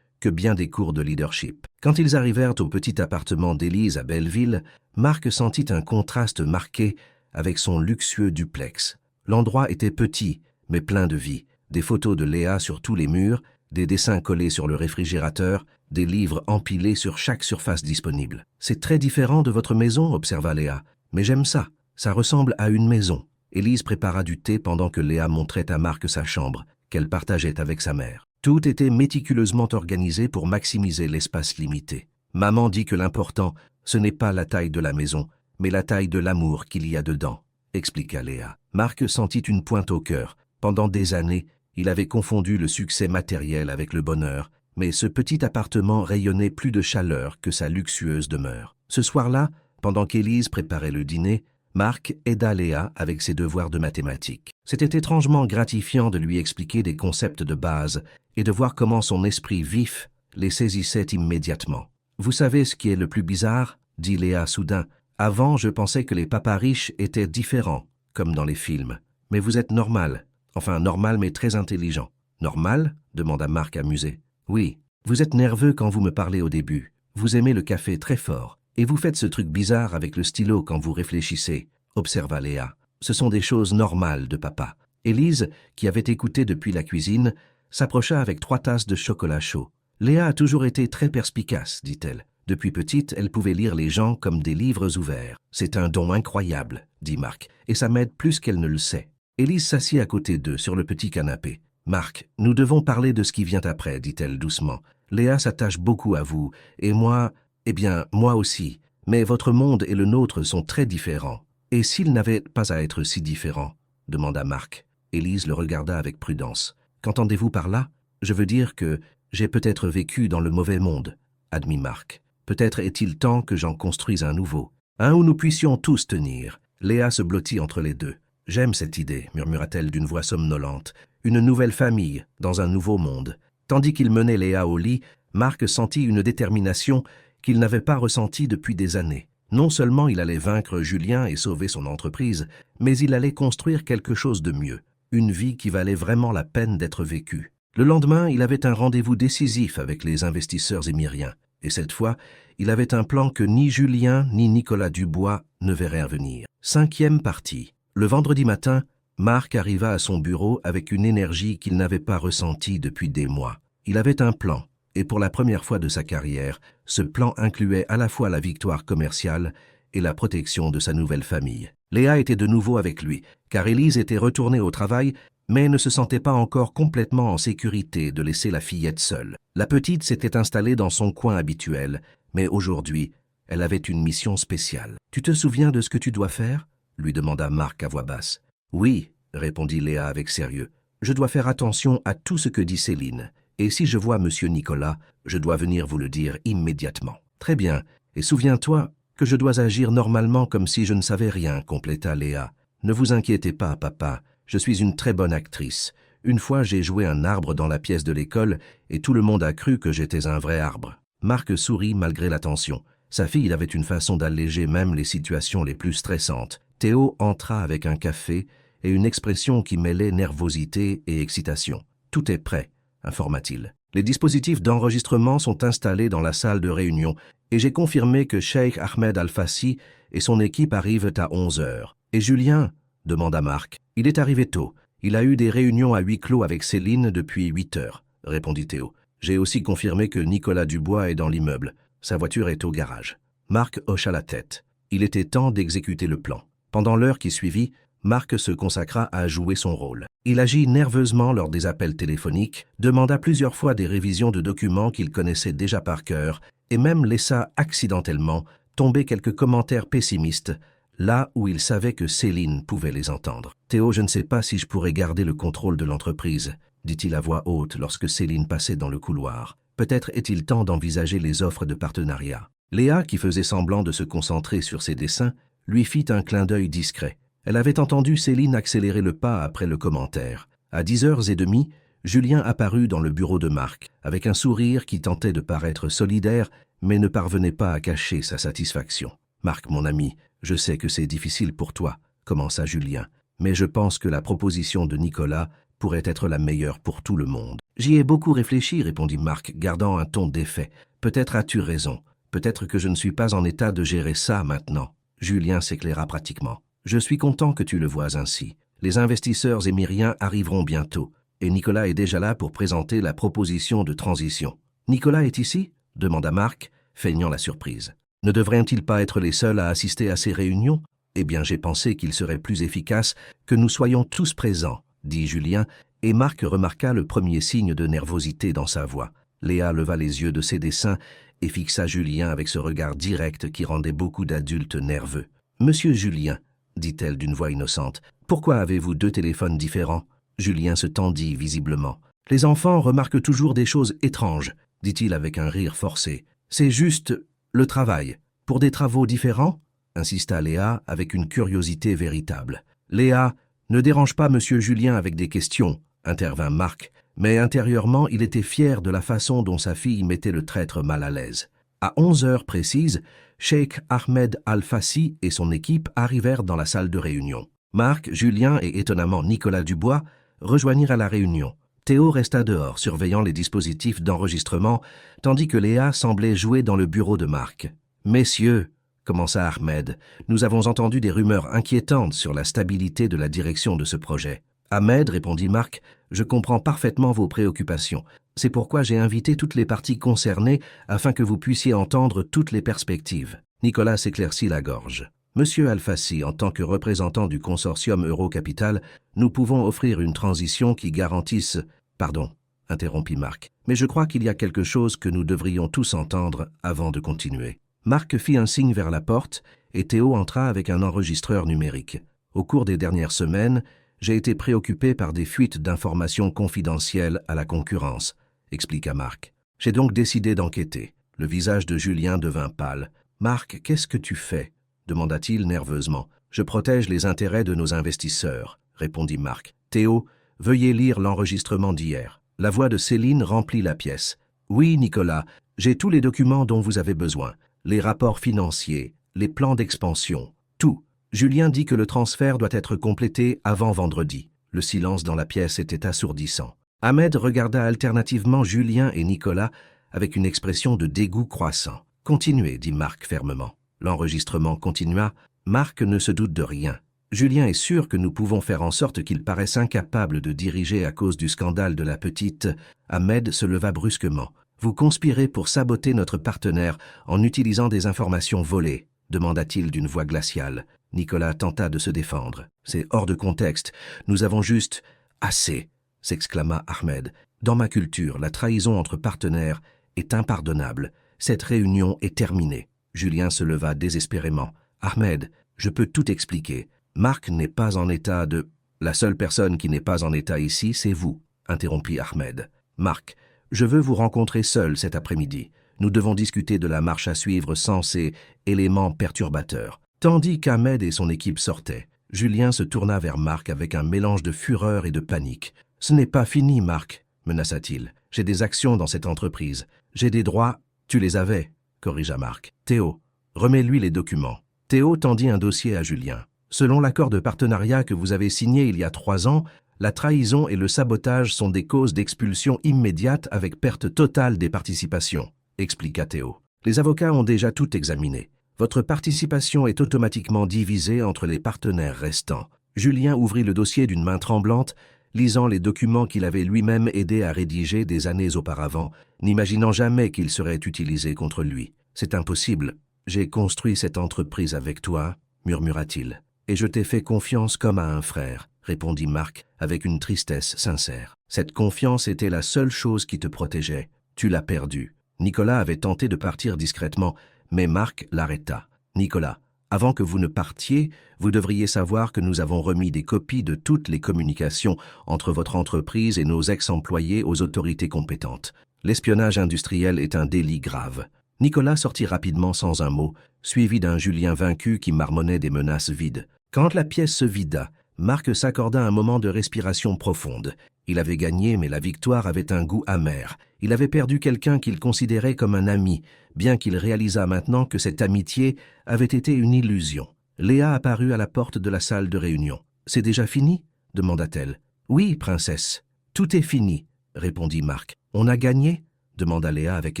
que bien des cours de leadership. Quand ils arrivèrent au petit appartement d'Élise à Belleville, Marc sentit un contraste marqué avec son luxueux duplex. L'endroit était petit, mais plein de vie. Des photos de Léa sur tous les murs, des dessins collés sur le réfrigérateur, des livres empilés sur chaque surface disponible. « C'est très différent de votre maison, observa Léa. Mais j'aime ça. Ça ressemble à une maison. » Élise prépara du thé pendant que Léa montrait à Marc sa chambre, qu'elle partageait avec sa mère. Tout était méticuleusement organisé pour maximiser l'espace limité. Maman dit que l'important, ce n'est pas la taille de la maison, mais la taille de l'amour qu'il y a dedans, expliqua Léa. Marc sentit une pointe au cœur. Pendant des années, il avait confondu le succès matériel avec le bonheur, mais ce petit appartement rayonnait plus de chaleur que sa luxueuse demeure. Ce soir-là, pendant qu'Élise préparait le dîner, Marc aida Léa avec ses devoirs de mathématiques. C'était étrangement gratifiant de lui expliquer des concepts de base et de voir comment son esprit vif les saisissait immédiatement. « Vous savez ce qui est le plus bizarre ?» dit Léa soudain. « Avant, je pensais que les papas riches étaient différents, comme dans les films. Mais vous êtes normal. Enfin, normal mais très intelligent. »« Normal ?» demanda Marc amusé. « Oui. Vous êtes nerveux quand vous me parlez au début. Vous aimez le café très fort. Et vous faites ce truc bizarre avec le stylo quand vous réfléchissez, observa Léa. Ce sont des choses normales de papa. » Élise, qui avait écouté depuis la cuisine, s'approcha avec 3 tasses de chocolat chaud. « Léa a toujours été très perspicace, dit-elle. Depuis petite, elle pouvait lire les gens comme des livres ouverts. C'est un don incroyable, dit Marc, et ça m'aide plus qu'elle ne le sait. » Élise s'assit à côté d'eux sur le petit canapé. « Marc, nous devons parler de ce qui vient après, dit-elle doucement. Léa s'attache beaucoup à vous, et moi... Eh bien, moi aussi, mais votre monde et le nôtre sont très différents. Et s'ils n'avaient pas à être si différents ?» demanda Marc. Élise le regarda avec prudence. « Qu'entendez-vous par là ? Je veux dire que j'ai peut-être vécu dans le mauvais monde, » admit Marc. « Peut-être est-il temps que j'en construise un nouveau. Un où nous puissions tous tenir. » Léa se blottit entre les deux. « J'aime cette idée, » murmura-t-elle d'une voix somnolente. « Une nouvelle famille, dans un nouveau monde. » Tandis qu'il menait Léa au lit, Marc sentit une détermination qu'il n'avait pas ressenti depuis des années. Non seulement il allait vaincre Julien et sauver son entreprise, mais il allait construire quelque chose de mieux, une vie qui valait vraiment la peine d'être vécue. Le lendemain, il avait un rendez-vous décisif avec les investisseurs émiriens, et cette fois, il avait un plan que ni Julien ni Nicolas Dubois ne verraient venir. 5e partie. Le vendredi matin, Marc arriva à son bureau avec une énergie qu'il n'avait pas ressentie depuis des mois. Il avait un plan. Et pour la première fois de sa carrière, ce plan incluait à la fois la victoire commerciale et la protection de sa nouvelle famille. Léa était de nouveau avec lui, car Élise était retournée au travail, mais ne se sentait pas encore complètement en sécurité de laisser la fillette seule. La petite s'était installée dans son coin habituel, mais aujourd'hui, elle avait une mission spéciale. « Tu te souviens de ce que tu dois faire ?» lui demanda Marc à voix basse. « Oui, » répondit Léa avec sérieux. « Je dois faire attention à tout ce que dit Céline. Et si je vois Monsieur Nicolas, je dois venir vous le dire immédiatement. »« Très bien. Et souviens-toi que je dois agir normalement comme si je ne savais rien, » compléta Léa. « Ne vous inquiétez pas, papa. Je suis une très bonne actrice. Une fois, j'ai joué un arbre dans la pièce de l'école et tout le monde a cru que j'étais un vrai arbre. » Marc sourit malgré la tension. Sa fille avait une façon d'alléger même les situations les plus stressantes. Théo entra avec un café et une expression qui mêlait nervosité et excitation. « Tout est prêt, » informa-t-il. « Les dispositifs d'enregistrement sont installés dans la salle de réunion et j'ai confirmé que Cheikh Ahmed Al-Fassi et son équipe arrivent à 11 heures. »« Et Julien ?» demanda Marc. « Il est arrivé tôt. Il a eu des réunions à huis clos avec Céline depuis 8 heures, » répondit Théo. « J'ai aussi confirmé que Nicolas Dubois est dans l'immeuble. Sa voiture est au garage. » Marc hocha la tête. Il était temps d'exécuter le plan. Pendant l'heure qui suivit, Marc se consacra à jouer son rôle. Il agit nerveusement lors des appels téléphoniques, demanda plusieurs fois des révisions de documents qu'il connaissait déjà par cœur et même laissa accidentellement tomber quelques commentaires pessimistes là où il savait que Céline pouvait les entendre. « Théo, je ne sais pas si je pourrais garder le contrôle de l'entreprise, » dit-il à voix haute lorsque Céline passait dans le couloir. « Peut-être est-il temps d'envisager les offres de partenariat. » Léa, qui faisait semblant de se concentrer sur ses dessins, lui fit un clin d'œil discret. Elle avait entendu Céline accélérer le pas après le commentaire. À 10h30, Julien apparut dans le bureau de Marc, avec un sourire qui tentait de paraître solidaire, mais ne parvenait pas à cacher sa satisfaction. Marc, mon ami, je sais que c'est difficile pour toi, commença Julien, mais je pense que la proposition de Nicolas pourrait être la meilleure pour tout le monde. J'y ai beaucoup réfléchi, répondit Marc, gardant un ton défait. Peut-être as-tu raison. Peut-être que je ne suis pas en état de gérer ça maintenant. Julien s'éclaira pratiquement. Je suis content que tu le vois ainsi. Les investisseurs émiriens arriveront bientôt, et Nicolas est déjà là pour présenter la proposition de transition. Nicolas est ici ? Demanda Marc, feignant la surprise. Ne devraient-ils pas être les seuls à assister à ces réunions ? Eh bien, j'ai pensé qu'il serait plus efficace que nous soyons tous présents, dit Julien, et Marc remarqua le premier signe de nervosité dans sa voix. Léa leva les yeux de ses dessins et fixa Julien avec ce regard direct qui rendait beaucoup d'adultes nerveux. « Monsieur Julien, dit-elle d'une voix innocente, pourquoi avez-vous 2 téléphones différents ?» Julien se tendit visiblement. « Les enfants remarquent toujours des choses étranges, dit-il avec un rire forcé. C'est juste le travail. Pour des travaux différents ?» insista Léa avec une curiosité véritable. « Léa, ne dérange pas monsieur Julien avec des questions, intervint Marc, mais intérieurement il était fier de la façon dont sa fille mettait le traître mal à l'aise. À 11 heures précises, Cheikh Ahmed Al-Fassi et son équipe arrivèrent dans la salle de réunion. Marc, Julien et étonnamment Nicolas Dubois rejoignirent à la réunion. Théo resta dehors, surveillant les dispositifs d'enregistrement, tandis que Léa semblait jouer dans le bureau de Marc. « Messieurs, commença Ahmed, nous avons entendu des rumeurs inquiétantes sur la stabilité de la direction de ce projet. Ahmed, répondit Marc, je comprends parfaitement vos préoccupations. C'est pourquoi j'ai invité toutes les parties concernées afin que vous puissiez entendre toutes les perspectives. Nicolas s'éclaircit la gorge. Monsieur Al-Fassi, en tant que représentant du consortium Eurocapital, nous pouvons offrir une transition qui garantisse... Pardon, interrompit Marc, mais je crois qu'il y a quelque chose que nous devrions tous entendre avant de continuer. Marc fit un signe vers la porte et Théo entra avec un enregistreur numérique. Au cours des dernières semaines, j'ai été préoccupé par des fuites d'informations confidentielles à la concurrence, expliqua Marc. J'ai donc décidé d'enquêter. Le visage de Julien devint pâle. Marc, qu'est-ce que tu fais ? Demanda-t-il nerveusement. Je protège les intérêts de nos investisseurs, répondit Marc. Théo, veuillez lire l'enregistrement d'hier. La voix de Céline remplit la pièce. Oui, Nicolas, j'ai tous les documents dont vous avez besoin. Les rapports financiers, les plans d'expansion, tout. Julien dit que le transfert doit être complété avant vendredi. Le silence dans la pièce était assourdissant. Ahmed regarda alternativement Julien et Nicolas avec une expression de dégoût croissant. « Continuez, dit Marc fermement. L'enregistrement continua. Marc ne se doute de rien. Julien est sûr que nous pouvons faire en sorte qu'il paraisse incapable de diriger à cause du scandale de la petite. Ahmed se leva brusquement. Vous conspirez pour saboter notre partenaire en utilisant des informations volées, demanda-t-il d'une voix glaciale. Nicolas tenta de se défendre. C'est hors de contexte. Nous avons juste... Assez, s'exclama Ahmed. Dans ma culture, la trahison entre partenaires est impardonnable. Cette réunion est terminée. Julien se leva désespérément. Ahmed, je peux tout expliquer. Marc n'est pas en état de... La seule personne qui n'est pas en état ici, c'est vous, interrompit Ahmed. Marc, je veux vous rencontrer seul cet après-midi. Nous devons discuter de la marche à suivre sans ces éléments perturbateurs. Tandis qu'Ahmed et son équipe sortaient, Julien se tourna vers Marc avec un mélange de fureur et de panique. « Ce n'est pas fini, Marc, menaça-t-il. J'ai des actions dans cette entreprise. J'ai des droits. Tu les avais, corrigea Marc. Théo, remets-lui les documents. Théo tendit un dossier à Julien. Selon l'accord de partenariat que vous avez signé il y a 3 ans, la trahison et le sabotage sont des causes d'expulsion immédiate avec perte totale des participations, expliqua Théo. Les avocats ont déjà tout examiné. Votre participation est automatiquement divisée entre les partenaires restants. Julien ouvrit le dossier d'une main tremblante, lisant les documents qu'il avait lui-même aidé à rédiger des années auparavant, n'imaginant jamais qu'ils seraient utilisés contre lui. « C'est impossible. J'ai construit cette entreprise avec toi, » murmura-t-il. « Et je t'ai fait confiance comme à un frère, » répondit Marc avec une tristesse sincère. « Cette confiance était la seule chose qui te protégeait. Tu l'as perdue. » Nicolas avait tenté de partir discrètement, mais Marc l'arrêta. « Nicolas, avant que vous ne partiez, vous devriez savoir que nous avons remis des copies de toutes les communications entre votre entreprise et nos ex-employés aux autorités compétentes. L'espionnage industriel est un délit grave. » Nicolas sortit rapidement sans un mot, suivi d'un Julien vaincu qui marmonnait des menaces vides. Quand la pièce se vida, Marc s'accorda un moment de respiration profonde. Il avait gagné, mais la victoire avait un goût amer. Il avait perdu quelqu'un qu'il considérait comme un ami, bien qu'il réalisât maintenant que cette amitié avait été une illusion. Léa apparut à la porte de la salle de réunion. « C'est déjà fini » demanda-t-elle. « Oui, princesse. Tout est fini » répondit Marc. « On a gagné » demanda Léa avec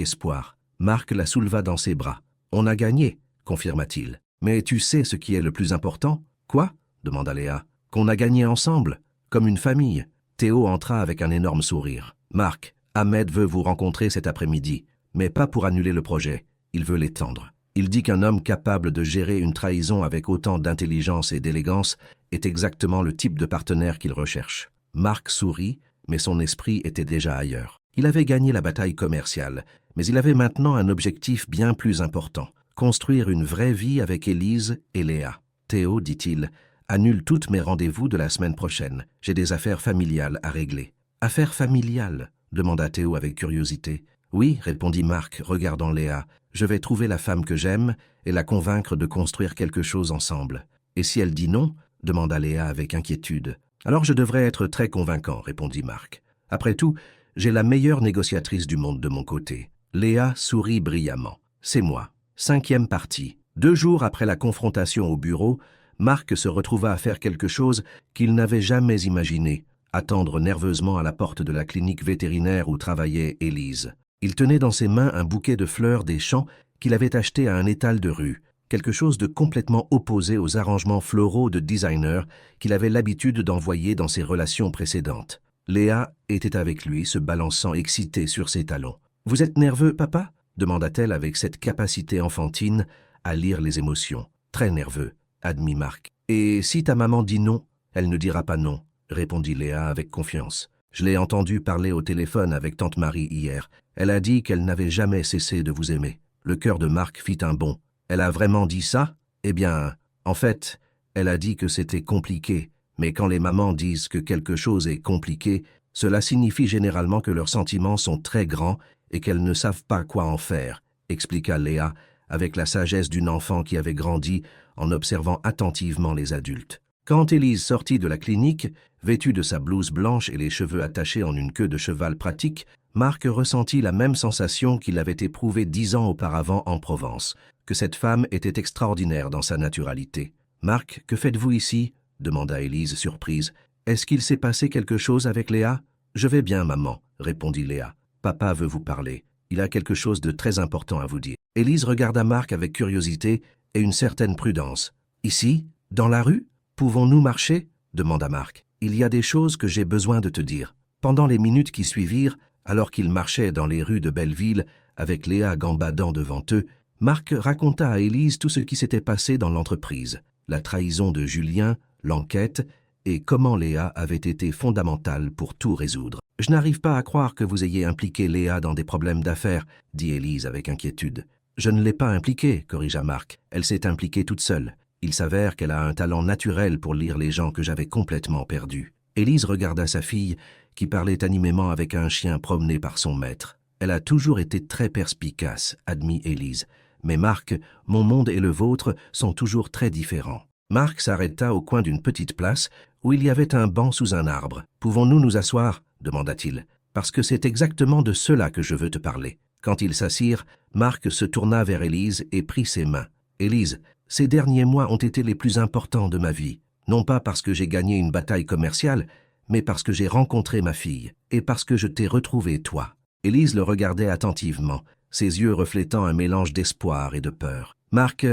espoir. Marc la souleva dans ses bras. « On a gagné » confirma-t-il. « Mais tu sais ce qui est le plus important ?»« Quoi » demanda Léa. « Qu'on a gagné ensemble, comme une famille. » Théo entra avec un énorme sourire. « Marc, Ahmed veut vous rencontrer cet après-midi, mais pas pour annuler le projet. Il veut l'étendre. Il dit qu'un homme capable de gérer une trahison avec autant d'intelligence et d'élégance est exactement le type de partenaire qu'il recherche. » Marc sourit, mais son esprit était déjà ailleurs. Il avait gagné la bataille commerciale, mais il avait maintenant un objectif bien plus important, construire une vraie vie avec Élise et Léa. « Théo, dit-il, annule toutes mes rendez-vous de la semaine prochaine. J'ai des affaires familiales à régler. »« Affaires familiales ?» demanda Théo avec curiosité. « Oui, répondit Marc, regardant Léa. Je vais trouver la femme que j'aime et la convaincre de construire quelque chose ensemble. »« Et si elle dit non ?» demanda Léa avec inquiétude. « Alors je devrais être très convaincant, répondit Marc. Après tout, j'ai la meilleure négociatrice du monde de mon côté. » Léa sourit brillamment. « C'est moi. » 5e partie. 2 jours après la confrontation au bureau, Marc se retrouva à faire quelque chose qu'il n'avait jamais imaginé, attendre nerveusement à la porte de la clinique vétérinaire où travaillait Élise. Il tenait dans ses mains un bouquet de fleurs des champs qu'il avait acheté à un étal de rue, quelque chose de complètement opposé aux arrangements floraux de designer qu'il avait l'habitude d'envoyer dans ses relations précédentes. Léa était avec lui, se balançant excitée sur ses talons. « Vous êtes nerveux, papa ?» demanda-t-elle avec cette capacité enfantine à lire les émotions. « Très nerveux, » admit Marc. « Et si ta maman dit non, elle ne dira pas non, » répondit Léa avec confiance. « Je l'ai entendu parler au téléphone avec tante Marie hier. Elle a dit qu'elle n'avait jamais cessé de vous aimer. » Le cœur de Marc fit un bond. « Elle a vraiment dit ça ? Eh bien, en fait, elle a dit que c'était compliqué. Mais quand les mamans disent que quelque chose est compliqué, cela signifie généralement que leurs sentiments sont très grands et qu'elles ne savent pas quoi en faire, » expliqua Léa avec la sagesse d'une enfant qui avait grandi en observant attentivement les adultes. Quand Élise sortit de la clinique, vêtue de sa blouse blanche et les cheveux attachés en une queue de cheval pratique, Marc ressentit la même sensation qu'il avait éprouvée 10 ans auparavant en Provence, que cette femme était extraordinaire dans sa naturalité. « Marc, que faites-vous ici ?» demanda Élise surprise. « Est-ce qu'il s'est passé quelque chose avec Léa ?»« Je vais bien, maman, » répondit Léa. « Papa veut vous parler. Il a quelque chose de très important à vous dire. » Élise regarda Marc avec curiosité et une certaine prudence. « Ici, dans la rue ? Pouvons-nous marcher ?» demanda Marc. « Il y a des choses que j'ai besoin de te dire. » Pendant les minutes qui suivirent, alors qu'ils marchaient dans les rues de Belleville, avec Léa gambadant devant eux, Marc raconta à Élise tout ce qui s'était passé dans l'entreprise, la trahison de Julien, l'enquête, et comment Léa avait été fondamentale pour tout résoudre. « Je n'arrive pas à croire que vous ayez impliqué Léa dans des problèmes d'affaires, » dit Élise avec inquiétude. « Je ne l'ai pas impliquée, » corrigea Marc. « Elle s'est impliquée toute seule. Il s'avère qu'elle a un talent naturel pour lire les gens que j'avais complètement perdus. » Élise regarda sa fille, qui parlait animément avec un chien promené par son maître. « Elle a toujours été très perspicace, » admit Élise. « Mais Marc, mon monde et le vôtre sont toujours très différents. » Marc s'arrêta au coin d'une petite place où il y avait un banc sous un arbre. « Pouvons-nous nous asseoir ?» demanda-t-il. « Parce que c'est exactement de cela que je veux te parler. » Quand ils s'assirent, Marc se tourna vers Élise et prit ses mains. « Élise, ces derniers mois ont été les plus importants de ma vie. Non pas parce que j'ai gagné une bataille commerciale, mais parce que j'ai rencontré ma fille et parce que je t'ai retrouvé, toi. » Élise le regardait attentivement, ses yeux reflétant un mélange d'espoir et de peur. « Marc,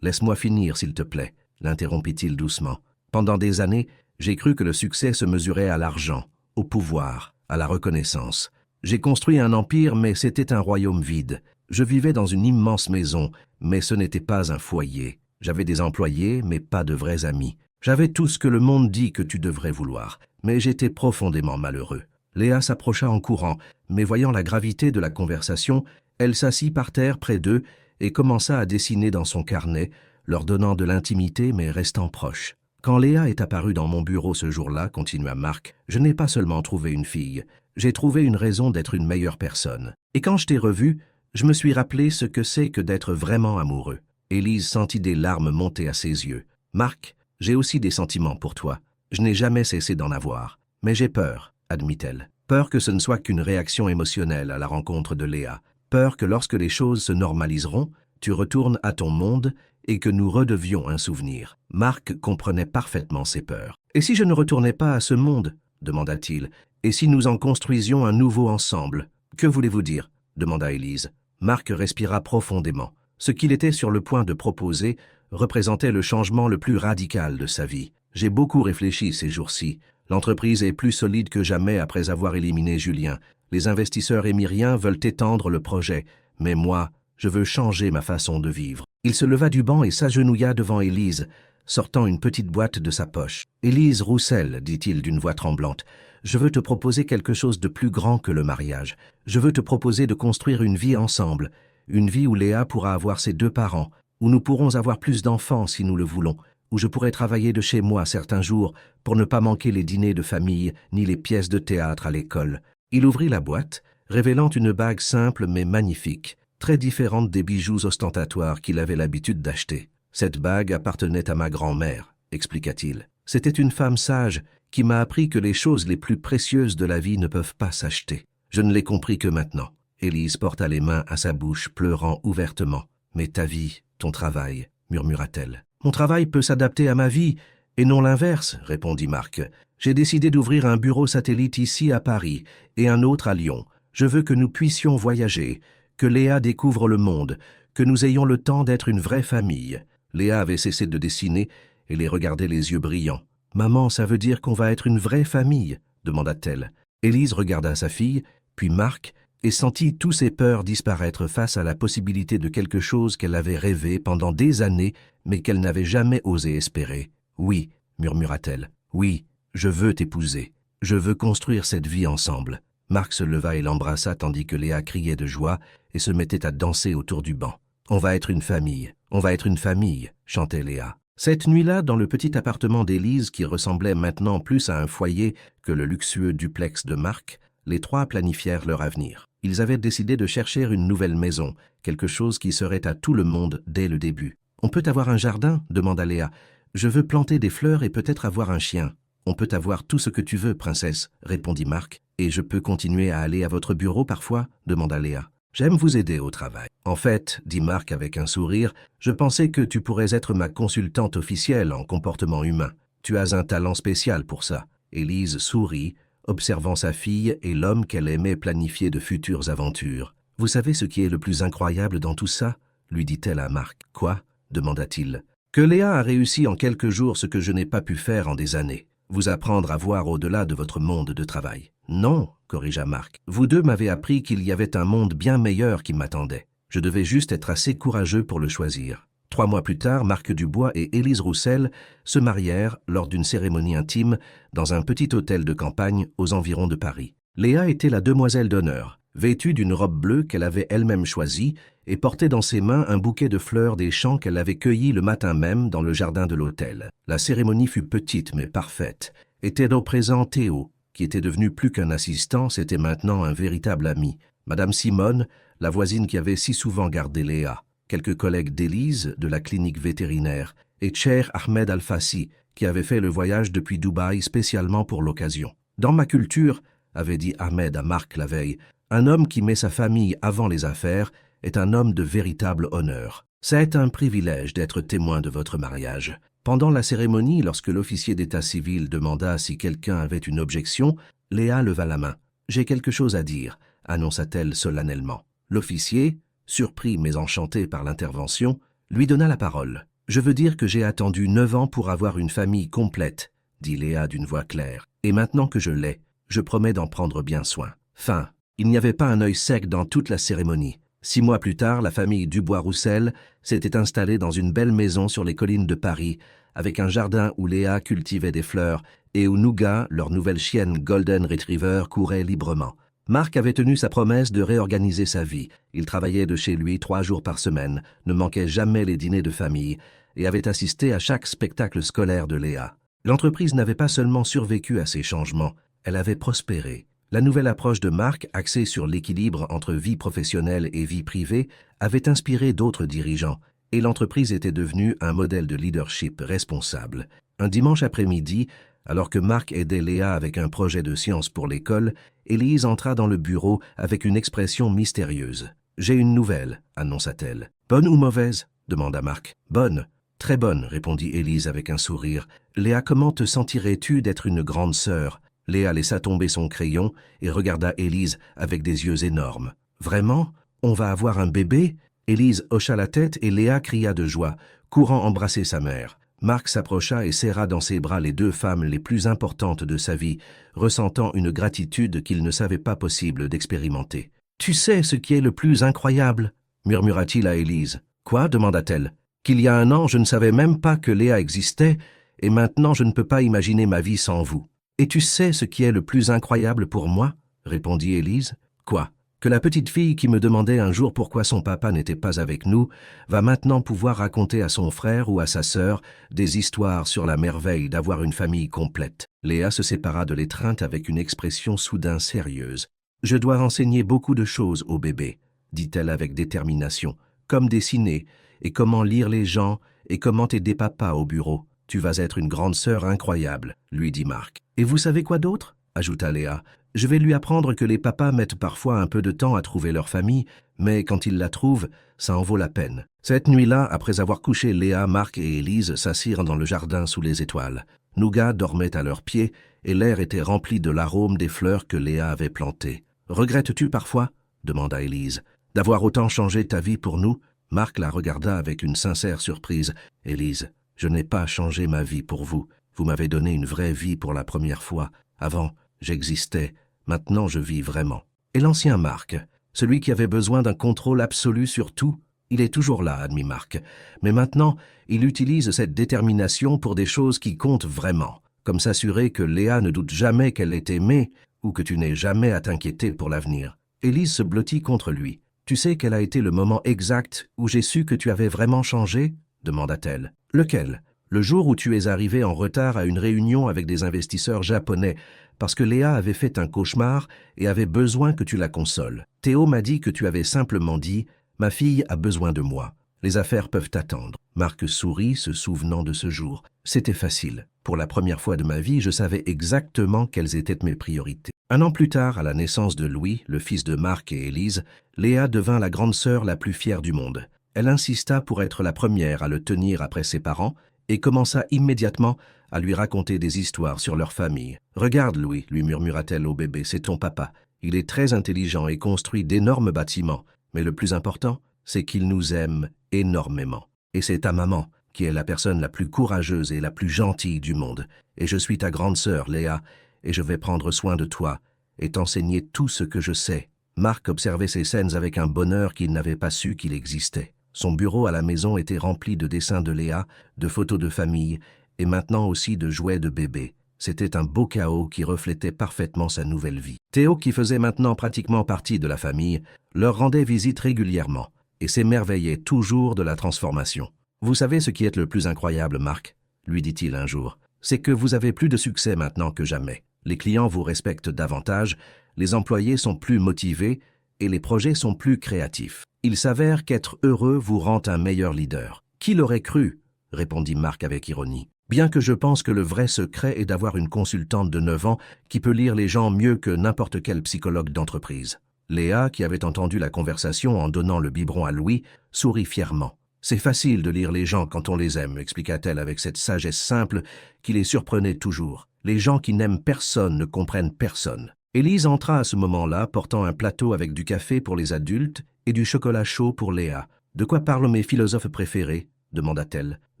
laisse-moi finir, s'il te plaît, » l'interrompit-il doucement. « Pendant des années, j'ai cru que le succès se mesurait à l'argent, au pouvoir, à la reconnaissance. J'ai construit un empire, mais c'était un royaume vide. Je vivais dans une immense maison, mais ce n'était pas un foyer. J'avais des employés, mais pas de vrais amis. J'avais tout ce que le monde dit que tu devrais vouloir, mais j'étais profondément malheureux. » Léa s'approcha en courant, mais voyant la gravité de la conversation, elle s'assit par terre près d'eux et commença à dessiner dans son carnet, leur donnant de l'intimité mais restant proche. « Quand Léa est apparue dans mon bureau ce jour-là, continua Marc, je n'ai pas seulement trouvé une fille, j'ai trouvé une raison d'être une meilleure personne. Et quand je t'ai revu, je me suis rappelé ce que c'est que d'être vraiment amoureux. » Élise sentit des larmes monter à ses yeux. « Marc, j'ai aussi des sentiments pour toi. Je n'ai jamais cessé d'en avoir. Mais j'ai peur. admit-elle. Peur que ce ne soit qu'une réaction émotionnelle à la rencontre de Léa. Peur que lorsque les choses se normaliseront, tu retournes à ton monde et que nous redevions un souvenir. Marc comprenait parfaitement ses peurs. « Et si je ne retournais pas à ce monde ?» demanda-t-il. « Et si nous en construisions un nouveau ensemble ?»« Que voulez-vous dire ?» demanda Élise. Marc respira profondément. Ce qu'il était sur le point de proposer représentait le changement le plus radical de sa vie. « J'ai beaucoup réfléchi ces jours-ci. L'entreprise est plus solide que jamais après avoir éliminé Julien. Les investisseurs émiriens veulent étendre le projet, mais moi, je veux changer ma façon de vivre. » Il se leva du banc et s'agenouilla devant Élise, sortant une petite boîte de sa poche. « Élise Roussel, dit-il d'une voix tremblante, je veux te proposer quelque chose de plus grand que le mariage. Je veux te proposer de construire une vie ensemble, une vie où Léa pourra avoir ses 2 parents, où nous pourrons avoir plus d'enfants si nous le voulons, où je pourrai travailler de chez moi certains jours pour ne pas manquer les dîners de famille ni les pièces de théâtre à l'école. » Il ouvrit la boîte, révélant une bague simple mais magnifique, très différente des bijoux ostentatoires qu'il avait l'habitude d'acheter. « Cette bague appartenait à ma grand-mère, » expliqua-t-il. « C'était une femme sage qui m'a appris que les choses les plus précieuses de la vie ne peuvent pas s'acheter. Je ne l'ai compris que maintenant. » Élise porta les mains à sa bouche, pleurant ouvertement. « Mais ta vie, ton travail, » murmura-t-elle. « Mon travail peut s'adapter à ma vie, et non l'inverse, » répondit Marc. « J'ai décidé d'ouvrir un bureau satellite ici à Paris et un autre à Lyon. Je veux que nous puissions voyager, que Léa découvre le monde, que nous ayons le temps d'être une vraie famille. » Léa avait cessé de dessiner et les regardait les yeux brillants. « Maman, ça veut dire qu'on va être une vraie famille ?» demanda-t-elle. Élise regarda sa fille, puis Marc, et sentit tous ses peurs disparaître face à la possibilité de quelque chose qu'elle avait rêvé pendant des années, mais qu'elle n'avait jamais osé espérer. « Oui, » murmura-t-elle, « oui, je veux t'épouser. Je veux construire cette vie ensemble. » Marc se leva et l'embrassa tandis que Léa criait de joie et se mettait à danser autour du banc. « On va être une famille, on va être une famille » chantait Léa. Cette nuit-là, dans le petit appartement d'Élise qui ressemblait maintenant plus à un foyer que le luxueux duplex de Marc, les 3 planifièrent leur avenir. Ils avaient décidé de chercher une nouvelle maison, quelque chose qui serait à tout le monde dès le début. « On peut avoir un jardin ?» demanda Léa. « Je veux planter des fleurs et peut-être avoir un chien. »« On peut avoir tout ce que tu veux, princesse, » répondit Marc. « Et je peux continuer à aller à votre bureau parfois ?» demanda Léa. « J'aime vous aider au travail. »« En fait, » dit Marc avec un sourire, « je pensais que tu pourrais être ma consultante officielle en comportement humain. Tu as un talent spécial pour ça. » Élise sourit, observant sa fille et l'homme qu'elle aimait planifier de futures aventures. « Vous savez ce qui est le plus incroyable dans tout ça ?» lui dit-elle à Marc. « Quoi ?» demanda-t-il. « Que Léa a réussi en quelques jours ce que je n'ai pas pu faire en des années. Vous apprendre à voir au-delà de votre monde de travail. »« Non, » corrigea Marc. « Vous deux m'avez appris qu'il y avait un monde bien meilleur qui m'attendait. Je devais juste être assez courageux pour le choisir. » 3 mois plus tard, Marc Dubois et Élise Roussel se marièrent lors d'une cérémonie intime dans un petit hôtel de campagne aux environs de Paris. Léa était la demoiselle d'honneur, vêtue d'une robe bleue qu'elle avait elle-même choisie et portait dans ses mains un bouquet de fleurs des champs qu'elle avait cueillis le matin même dans le jardin de l'hôtel. La cérémonie fut petite mais parfaite. Était au présent Théo, qui était devenu plus qu'un assistant, c'était maintenant un véritable ami. Madame Simone, la voisine qui avait si souvent gardé Léa. Quelques collègues d'Élise, de la clinique vétérinaire, et Cher Ahmed Al-Fassi, qui avait fait le voyage depuis Dubaï spécialement pour l'occasion. « Dans ma culture, » avait dit Ahmed à Marc la veille, « un homme qui met sa famille avant les affaires est un homme de véritable honneur. C'est un privilège d'être témoin de votre mariage. » Pendant la cérémonie, lorsque l'officier d'état civil demanda si quelqu'un avait une objection, Léa leva la main. « J'ai quelque chose à dire » annonça-t-elle solennellement. L'officier, surpris mais enchanté par l'intervention, lui donna la parole. « Je veux dire que j'ai attendu 9 ans pour avoir une famille complète, » dit Léa d'une voix claire. « Et maintenant que je l'ai, je promets d'en prendre bien soin. » Fin. Il n'y avait pas un œil sec dans toute la cérémonie. 6 mois plus tard, la famille Dubois-Roussel s'était installée dans une belle maison sur les collines de Paris, avec un jardin où Léa cultivait des fleurs et où Nougat, leur nouvelle chienne Golden Retriever, courait librement. Marc avait tenu sa promesse de réorganiser sa vie. Il travaillait de chez lui 3 jours par semaine, ne manquait jamais les dîners de famille et avait assisté à chaque spectacle scolaire de Léa. L'entreprise n'avait pas seulement survécu à ces changements, elle avait prospéré. La nouvelle approche de Marc, axée sur l'équilibre entre vie professionnelle et vie privée, avait inspiré d'autres dirigeants, et l'entreprise était devenue un modèle de leadership responsable. Un dimanche après-midi, Alors que Marc aidait Léa avec un projet de science pour l'école, Élise entra dans le bureau avec une expression mystérieuse. « J'ai une nouvelle, annonça-t-elle. « Bonne ou mauvaise » demanda Marc. « Bonne. Très bonne, répondit Élise avec un sourire. Léa, comment te sentirais-tu d'être une grande sœur » Léa laissa tomber son crayon et regarda Élise avec des yeux énormes. « Vraiment? On va avoir un bébé ?» Élise hocha la tête et Léa cria de joie, courant embrasser sa mère. Marc s'approcha et serra dans ses bras les deux femmes les plus importantes de sa vie, ressentant une gratitude qu'il ne savait pas possible d'expérimenter. « Tu sais ce qui est le plus incroyable » murmura-t-il à Élise. « Quoi » demanda-t-elle. « Qu'il y a un an, je ne savais même pas que Léa existait, et maintenant je ne peux pas imaginer ma vie sans vous. »« Et tu sais ce qui est le plus incroyable pour moi » répondit Élise. « Quoi » ? Que la petite fille qui me demandait un jour pourquoi son papa n'était pas avec nous va maintenant pouvoir raconter à son frère ou à sa sœur des histoires sur la merveille d'avoir une famille complète. Léa se sépara de l'étreinte avec une expression soudain sérieuse. « Je dois enseigner beaucoup de choses au bébé, » dit-elle avec détermination, « comme dessiner, et comment lire les gens, et comment aider papa au bureau. Tu vas être une grande sœur incroyable, » lui dit Marc. « Et vous savez quoi d'autre » ajouta Léa. « Je vais lui apprendre que les papas mettent parfois un peu de temps à trouver leur famille, mais quand ils la trouvent, ça en vaut la peine. » Cette nuit-là, après avoir couché Léa, Marc et Élise s'assirent dans le jardin sous les étoiles. Nougat dormait à leurs pieds et l'air était rempli de l'arôme des fleurs que Léa avait plantées. « Regrettes-tu parfois » demanda Élise. « D'avoir autant changé ta vie pour nous ?» Marc la regarda avec une sincère surprise. « Élise, je n'ai pas changé ma vie pour vous. Vous m'avez donné une vraie vie pour la première fois. Avant, j'existais. Maintenant, je vis vraiment. » Et l'ancien Marc, celui qui avait besoin d'un contrôle absolu sur tout, il est toujours là, admit Marc. Mais maintenant, il utilise cette détermination pour des choses qui comptent vraiment, comme s'assurer que Léa ne doute jamais qu'elle est aimée ou que tu n'aies jamais à t'inquiéter pour l'avenir. Élise se blottit contre lui. « Tu sais quel a été le moment exact où j'ai su que tu avais vraiment changé ?» demanda-t-elle. « Lequel ? Le jour où tu es arrivé en retard à une réunion avec des investisseurs japonais, parce que Léa avait fait un cauchemar et avait besoin que tu la consoles. Théo m'a dit que tu avais simplement dit « Ma fille a besoin de moi. Les affaires peuvent attendre. » Marc sourit, se souvenant de ce jour. C'était facile. Pour la première fois de ma vie, je savais exactement quelles étaient mes priorités. Un an plus tard, à la naissance de Louis, le fils de Marc et Élise, Léa devint la grande sœur la plus fière du monde. Elle insista pour être la première à le tenir après ses parents et commença immédiatement à lui raconter des histoires sur leur famille. « Regarde, Louis, lui murmura-t-elle au bébé, c'est ton papa. Il est très intelligent et construit d'énormes bâtiments, mais le plus important, c'est qu'il nous aime énormément. Et c'est ta maman qui est la personne la plus courageuse et la plus gentille du monde. Et je suis ta grande sœur, Léa, et je vais prendre soin de toi et t'enseigner tout ce que je sais. » Marc observait ces scènes avec un bonheur qu'il n'avait pas su qu'il existait. Son bureau à la maison était rempli de dessins de Léa, de photos de famille, et maintenant aussi de jouets de bébé. C'était un beau chaos qui reflétait parfaitement sa nouvelle vie. Théo, qui faisait maintenant pratiquement partie de la famille, leur rendait visite régulièrement et s'émerveillait toujours de la transformation. « Vous savez ce qui est le plus incroyable, Marc ?» lui dit-il un jour. « C'est que vous avez plus de succès maintenant que jamais. Les clients vous respectent davantage, les employés sont plus motivés et les projets sont plus créatifs. Il s'avère qu'être heureux vous rend un meilleur leader. »« Qui l'aurait cru ?» répondit Marc avec ironie. « Bien que je pense que le vrai secret est d'avoir une consultante de 9 ans qui peut lire les gens mieux que n'importe quel psychologue d'entreprise. » Léa, qui avait entendu la conversation en donnant le biberon à Louis, sourit fièrement. « C'est facile de lire les gens quand on les aime, » expliqua-t-elle avec cette sagesse simple qui les surprenait toujours. « Les gens qui n'aiment personne ne comprennent personne. » Élise entra à ce moment-là, portant un plateau avec du café pour les adultes et du chocolat chaud pour Léa. « De quoi parlent mes philosophes préférés ?» demanda-t-elle. «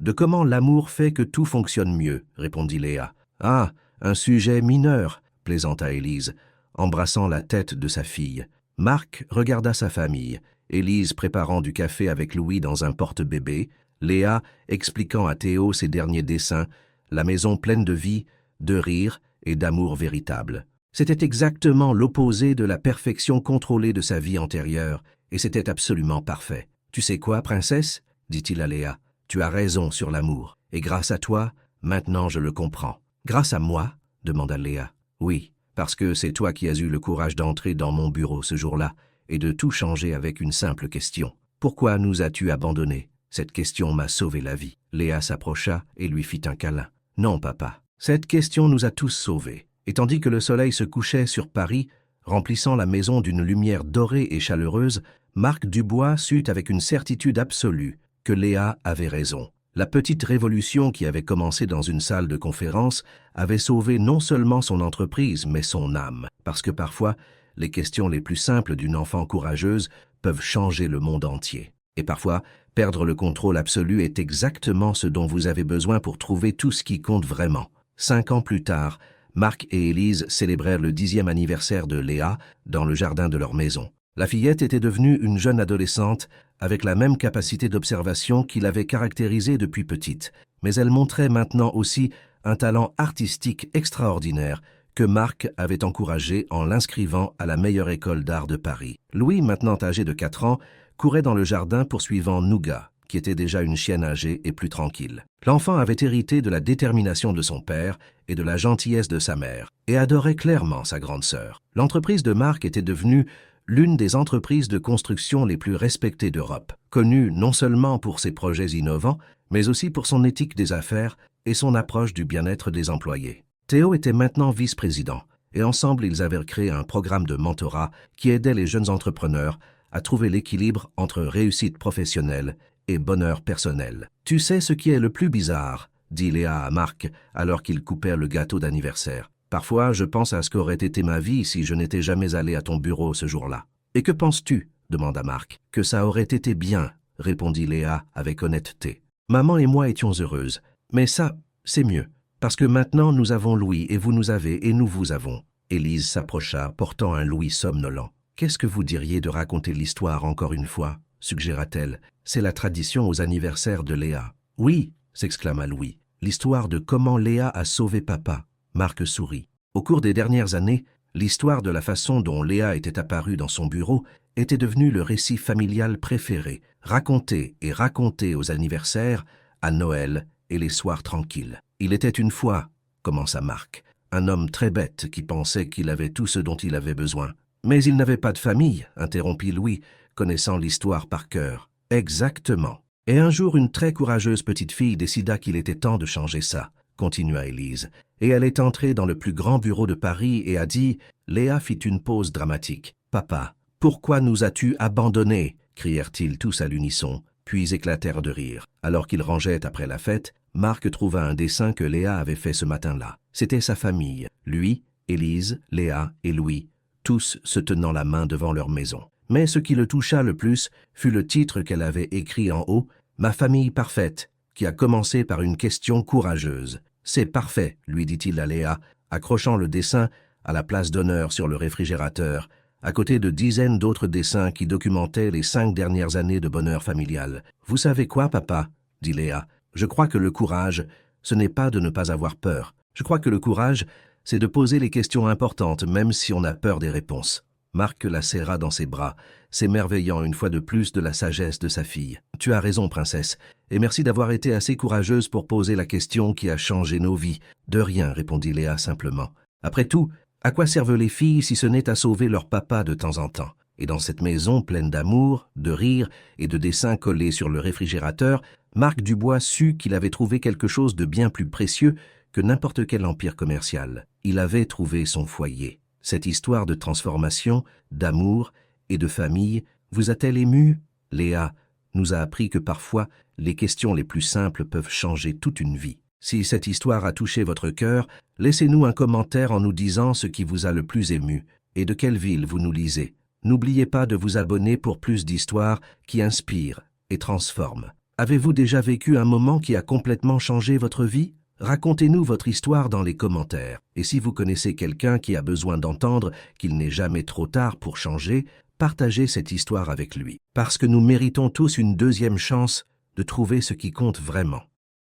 De comment l'amour fait que tout fonctionne mieux, » répondit Léa. « Ah, un sujet mineur, » plaisanta Élise, embrassant la tête de sa fille. Marc regarda sa famille, Élise préparant du café avec Louis dans un porte-bébé, Léa expliquant à Théo ses derniers dessins, la maison pleine de vie, de rire et d'amour véritable. C'était exactement l'opposé de la perfection contrôlée de sa vie antérieure, et c'était absolument parfait. « Tu sais quoi, princesse ?» dit-il à Léa. « Tu as raison sur l'amour, et grâce à toi, maintenant je le comprends. »« Grâce à moi ?» demanda Léa. « Oui, parce que c'est toi qui as eu le courage d'entrer dans mon bureau ce jour-là et de tout changer avec une simple question. Pourquoi nous as-tu abandonnés ? Cette question m'a sauvé la vie. » Léa s'approcha et lui fit un câlin. « Non, papa, Cette question nous a tous sauvés. Et tandis que le soleil se couchait sur Paris, remplissant la maison d'une lumière dorée et chaleureuse, Marc Dubois sut avec une certitude absolue que Léa avait raison. La petite révolution qui avait commencé dans une salle de conférence avait sauvé non seulement son entreprise, mais son âme. Parce que parfois, les questions les plus simples d'une enfant courageuse peuvent changer le monde entier. Et parfois, perdre le contrôle absolu est exactement ce dont vous avez besoin pour trouver tout ce qui compte vraiment. 5 ans plus tard, Marc et Élise célébrèrent le 10e anniversaire de Léa dans le jardin de leur maison. La fillette était devenue une jeune adolescente avec la même capacité d'observation qui l'avait caractérisée depuis petite, mais elle montrait maintenant aussi un talent artistique extraordinaire que Marc avait encouragé en l'inscrivant à la meilleure école d'art de Paris. Louis, maintenant âgé de 4 ans, courait dans le jardin poursuivant Nougat, qui était déjà une chienne âgée et plus tranquille. L'enfant avait hérité de la détermination de son père et de la gentillesse de sa mère, et adorait clairement sa grande sœur. L'entreprise de Marc était devenue l'une des entreprises de construction les plus respectées d'Europe, connue non seulement pour ses projets innovants, mais aussi pour son éthique des affaires et son approche du bien-être des employés. Théo était maintenant vice-président, et ensemble ils avaient créé un programme de mentorat qui aidait les jeunes entrepreneurs à trouver l'équilibre entre réussite professionnelle et bonheur personnel. « Tu sais ce qui est le plus bizarre ?» dit Léa à Marc alors qu'ils coupèrent le gâteau d'anniversaire. « Parfois, je pense à ce qu'aurait été ma vie si je n'étais jamais allé à ton bureau ce jour-là. »« Et que penses-tu » demanda Marc. « Que ça aurait été bien, » répondit Léa avec honnêteté. « Maman et moi étions heureuses. Mais ça, c'est mieux. Parce que maintenant nous avons Louis et vous nous avez et nous vous avons. » Élise s'approcha, portant un Louis somnolent. « Qu'est-ce que vous diriez de raconter l'histoire encore une fois ?» suggéra-t-elle. « C'est la tradition aux anniversaires de Léa. »« Oui !» s'exclama Louis. « L'histoire de comment Léa a sauvé papa. » Marc sourit. Au cours des dernières années, l'histoire de la façon dont Léa était apparue dans son bureau était devenue le récit familial préféré, raconté et raconté aux anniversaires, à Noël et les soirs tranquilles. « Il était une fois, » commença Marc, « un homme très bête qui pensait qu'il avait tout ce dont il avait besoin. »« Mais il n'avait pas de famille, » interrompit Louis, connaissant l'histoire par cœur. « Exactement. Et un jour, une très courageuse petite fille décida qu'il était temps de changer ça, » continua Élise. Et elle est entrée dans le plus grand bureau de Paris et a dit « Léa fit une pause dramatique. « Papa, pourquoi nous as-tu abandonnés ?» crièrent-ils tous à l'unisson, puis éclatèrent de rire. Alors qu'ils rangeaient après la fête, Marc trouva un dessin que Léa avait fait ce matin-là. C'était sa famille, lui, Élise, Léa et Louis, tous se tenant la main devant leur maison. Mais ce qui le toucha le plus fut le titre qu'elle avait écrit en haut, « Ma famille parfaite », qui a commencé par une question courageuse. « C'est parfait », lui dit-il à Léa, accrochant le dessin à la place d'honneur sur le réfrigérateur, à côté de dizaines d'autres dessins qui documentaient les 5 dernières années de bonheur familial. « Vous savez quoi, papa ?» dit Léa. « Je crois que le courage, ce n'est pas de ne pas avoir peur. Je crois que le courage, c'est de poser les questions importantes, même si on a peur des réponses. » Marc la serra dans ses bras, s'émerveillant une fois de plus de la sagesse de sa fille. « Tu as raison, princesse, et merci d'avoir été assez courageuse pour poser la question qui a changé nos vies. »« De rien, » répondit Léa simplement. « Après tout, à quoi servent les filles si ce n'est à sauver leur papa de temps en temps ?» Et dans cette maison pleine d'amour, de rire et de dessins collés sur le réfrigérateur, Marc Dubois sut qu'il avait trouvé quelque chose de bien plus précieux que n'importe quel empire commercial. Il avait trouvé son foyer. Cette histoire de transformation, d'amour et de famille vous a-t-elle ému? Léa nous a appris que parfois, les questions les plus simples peuvent changer toute une vie. Si cette histoire a touché votre cœur, laissez-nous un commentaire en nous disant ce qui vous a le plus ému et de quelle ville vous nous lisez. N'oubliez pas de vous abonner pour plus d'histoires qui inspirent et transforment. Avez-vous déjà vécu un moment qui a complètement changé votre vie? Racontez-nous votre histoire dans les commentaires. Et si vous connaissez quelqu'un qui a besoin d'entendre qu'il n'est jamais trop tard pour changer, partagez cette histoire avec lui. Parce que nous méritons tous une deuxième chance de trouver ce qui compte vraiment.